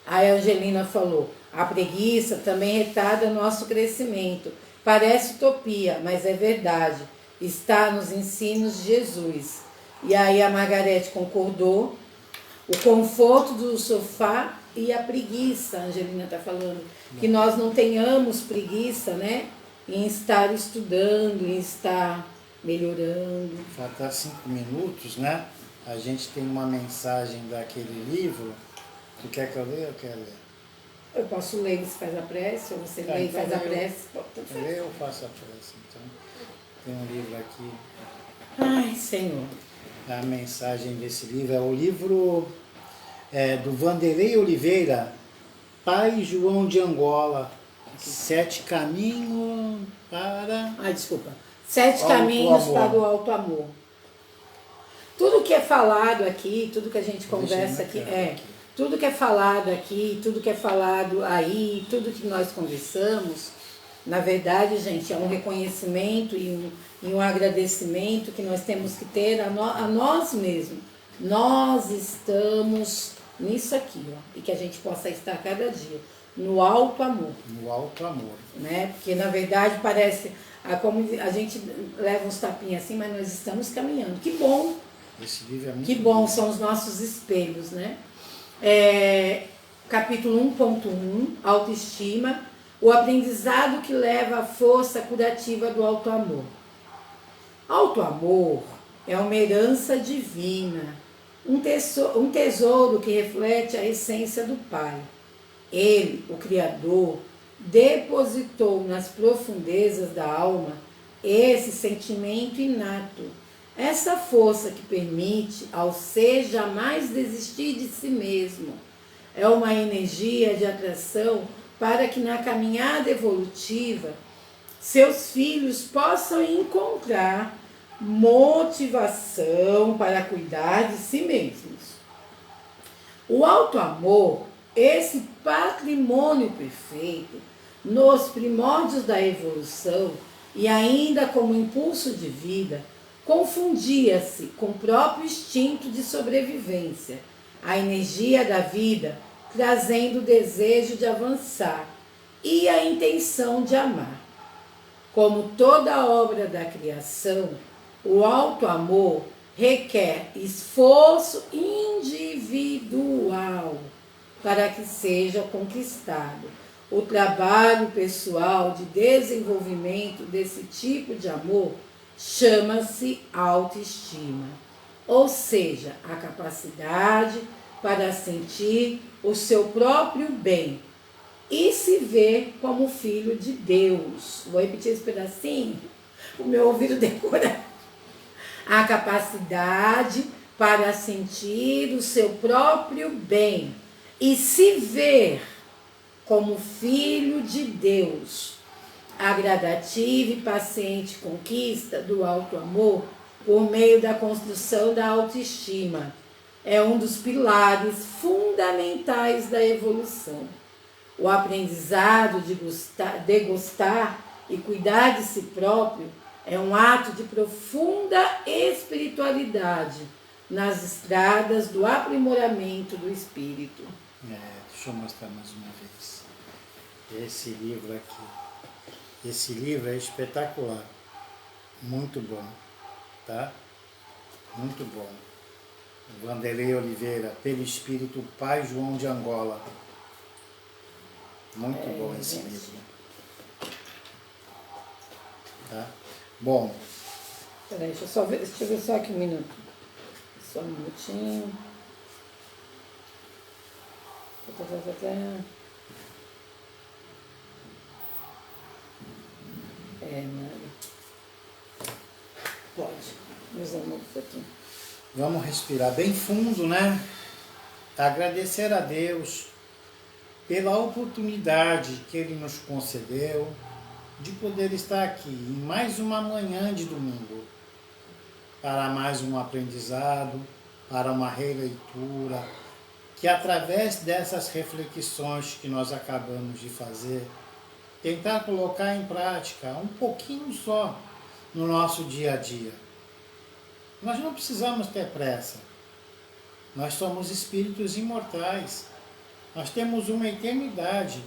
Aí a Angelina falou: a preguiça também retarda nosso crescimento. Parece utopia, mas é verdade. Está nos ensinos de Jesus. E aí a Margarete concordou. O conforto do sofá e a preguiça, a Angelina está falando. Que nós não tenhamos preguiça, né? Em estar estudando, em estar melhorando. Faltar 5 minutos, né? A gente tem uma mensagem daquele livro. Tu quer que eu leia ou quer ler? Eu posso ler, você faz a prece, ou você lê e então faz a prece. Eu leio ou faço a prece? Então, tem um livro aqui. Ai, Senhor. A mensagem desse livro é o livro do Vanderlei Oliveira, Pai João de Angola. 7 caminhos para... Desculpa. 7 caminhos para o alto amor. Tudo que é falado aqui, tudo que a gente conversa aqui, tudo que é falado aqui, tudo que é falado aí, tudo que nós conversamos, na verdade, gente, é um reconhecimento e um agradecimento que nós temos que ter a nós mesmos. Nós estamos nisso aqui, ó, e que a gente possa estar cada dia no alto amor. No alto amor. Né? Porque, na verdade, parece como a gente leva uns tapinhas assim, mas nós estamos caminhando. Que bom! Esse livro é muito que bom, são os nossos espelhos, né? Capítulo 1.1, autoestima, o aprendizado que leva à força curativa do auto-amor. Auto-amor é uma herança divina, um tesouro que reflete a essência do Pai. Ele, o Criador, depositou nas profundezas da alma esse sentimento inato, essa força que permite ao ser jamais desistir de si mesmo. É uma energia de atração para que na caminhada evolutiva seus filhos possam encontrar motivação para cuidar de si mesmos. O auto-amor, esse patrimônio perfeito, nos primórdios da evolução e ainda como impulso de vida, confundia-se com o próprio instinto de sobrevivência, a energia da vida trazendo o desejo de avançar e a intenção de amar. Como toda obra da criação, o auto-amor requer esforço individual para que seja conquistado. O trabalho pessoal de desenvolvimento desse tipo de amor chama-se autoestima, ou seja, a capacidade para sentir o seu próprio bem e se ver como filho de Deus. Vou repetir esse pedacinho, o meu ouvido decorar. A capacidade para sentir o seu próprio bem e se ver como filho de Deus. A gradativa e paciente conquista do auto-amor por meio da construção da autoestima é um dos pilares fundamentais da evolução. O aprendizado de degustar e cuidar de si próprio é um ato de profunda espiritualidade nas estradas do aprimoramento do espírito. Deixa eu mostrar mais uma vez. Esse livro aqui. Esse livro é espetacular. Muito bom, tá? Muito bom. Vanderlei Oliveira, Pelo Espírito, Pai João de Angola. Muito bom esse livro. Tá? Bom. Peraí, deixa eu ver só aqui um minuto. Só um minutinho. Nada. Pode. Meus amores aqui. Vamos respirar bem fundo, né? Agradecer a Deus pela oportunidade que Ele nos concedeu de poder estar aqui em mais uma manhã de domingo, para mais um aprendizado, para uma releitura, que através dessas reflexões que nós acabamos de fazer, tentar colocar em prática um pouquinho só no nosso dia a dia. Nós não precisamos ter pressa. Nós somos espíritos imortais. Nós temos uma eternidade.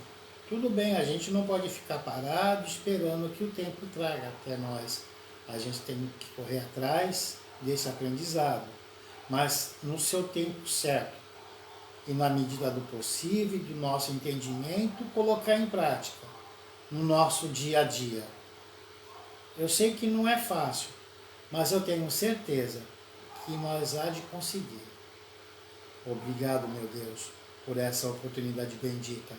Tudo bem, a gente não pode ficar parado esperando que o tempo traga até nós. A gente tem que correr atrás desse aprendizado, mas no seu tempo certo. E na medida do possível, do nosso entendimento, colocar em prática no nosso dia a dia. Eu sei que não é fácil, mas eu tenho certeza que nós há de conseguir. Obrigado, meu Deus, por essa oportunidade bendita.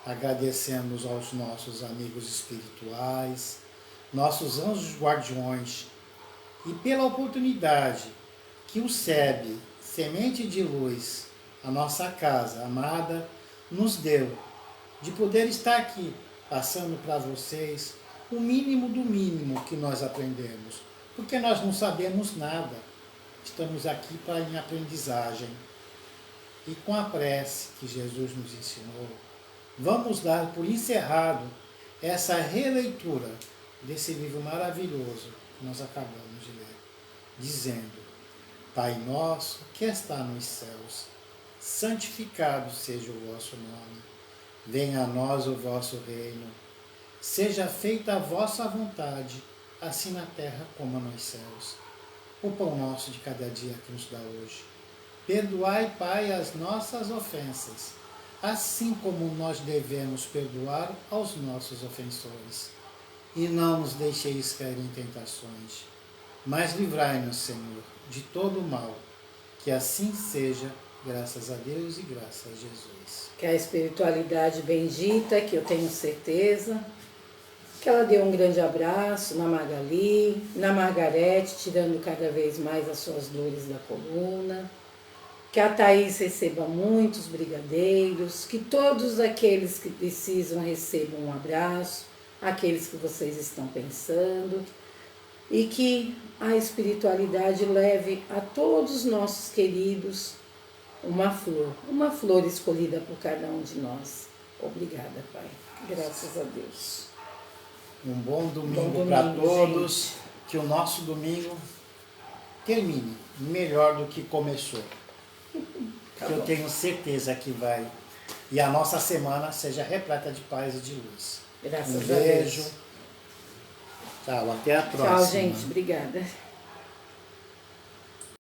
Agradecemos aos nossos amigos espirituais, nossos anjos guardiões, e pela oportunidade que o SEB, Semente de Luz, a nossa casa amada, nos deu de poder estar aqui, passando para vocês o mínimo do mínimo que nós aprendemos, porque nós não sabemos nada, estamos aqui para em aprendizagem. E com a prece que Jesus nos ensinou, vamos dar por encerrado essa releitura desse livro maravilhoso que nós acabamos de ler, dizendo: Pai nosso que está nos céus, santificado seja o vosso nome, venha a nós o vosso reino, seja feita a vossa vontade, assim na terra como nos céus. O pão nosso de cada dia que nos dá hoje. Perdoai, Pai, as nossas ofensas, assim como nós devemos perdoar aos nossos ofensores. E não nos deixeis cair em tentações, mas livrai-nos, Senhor, de todo o mal. Que assim seja, graças a Deus e graças a Jesus. Que a espiritualidade bendita, que eu tenho certeza, que ela dê um grande abraço na Magali, na Margarete, tirando cada vez mais as suas dores da coluna. Que a Thaís receba muitos brigadeiros, que todos aqueles que precisam recebam um abraço, aqueles que vocês estão pensando, e que a espiritualidade leve a todos os nossos queridos uma flor escolhida por cada um de nós. Obrigada, Pai. Graças a Deus. Um bom domingo para todos, gente. Que o nosso domingo termine melhor do que começou. Tá que bom. Eu tenho certeza que vai. E a nossa semana seja repleta de paz e de luz. Graças um a Deus. Beijo. Tchau, até a próxima. Tchau, gente. Obrigada.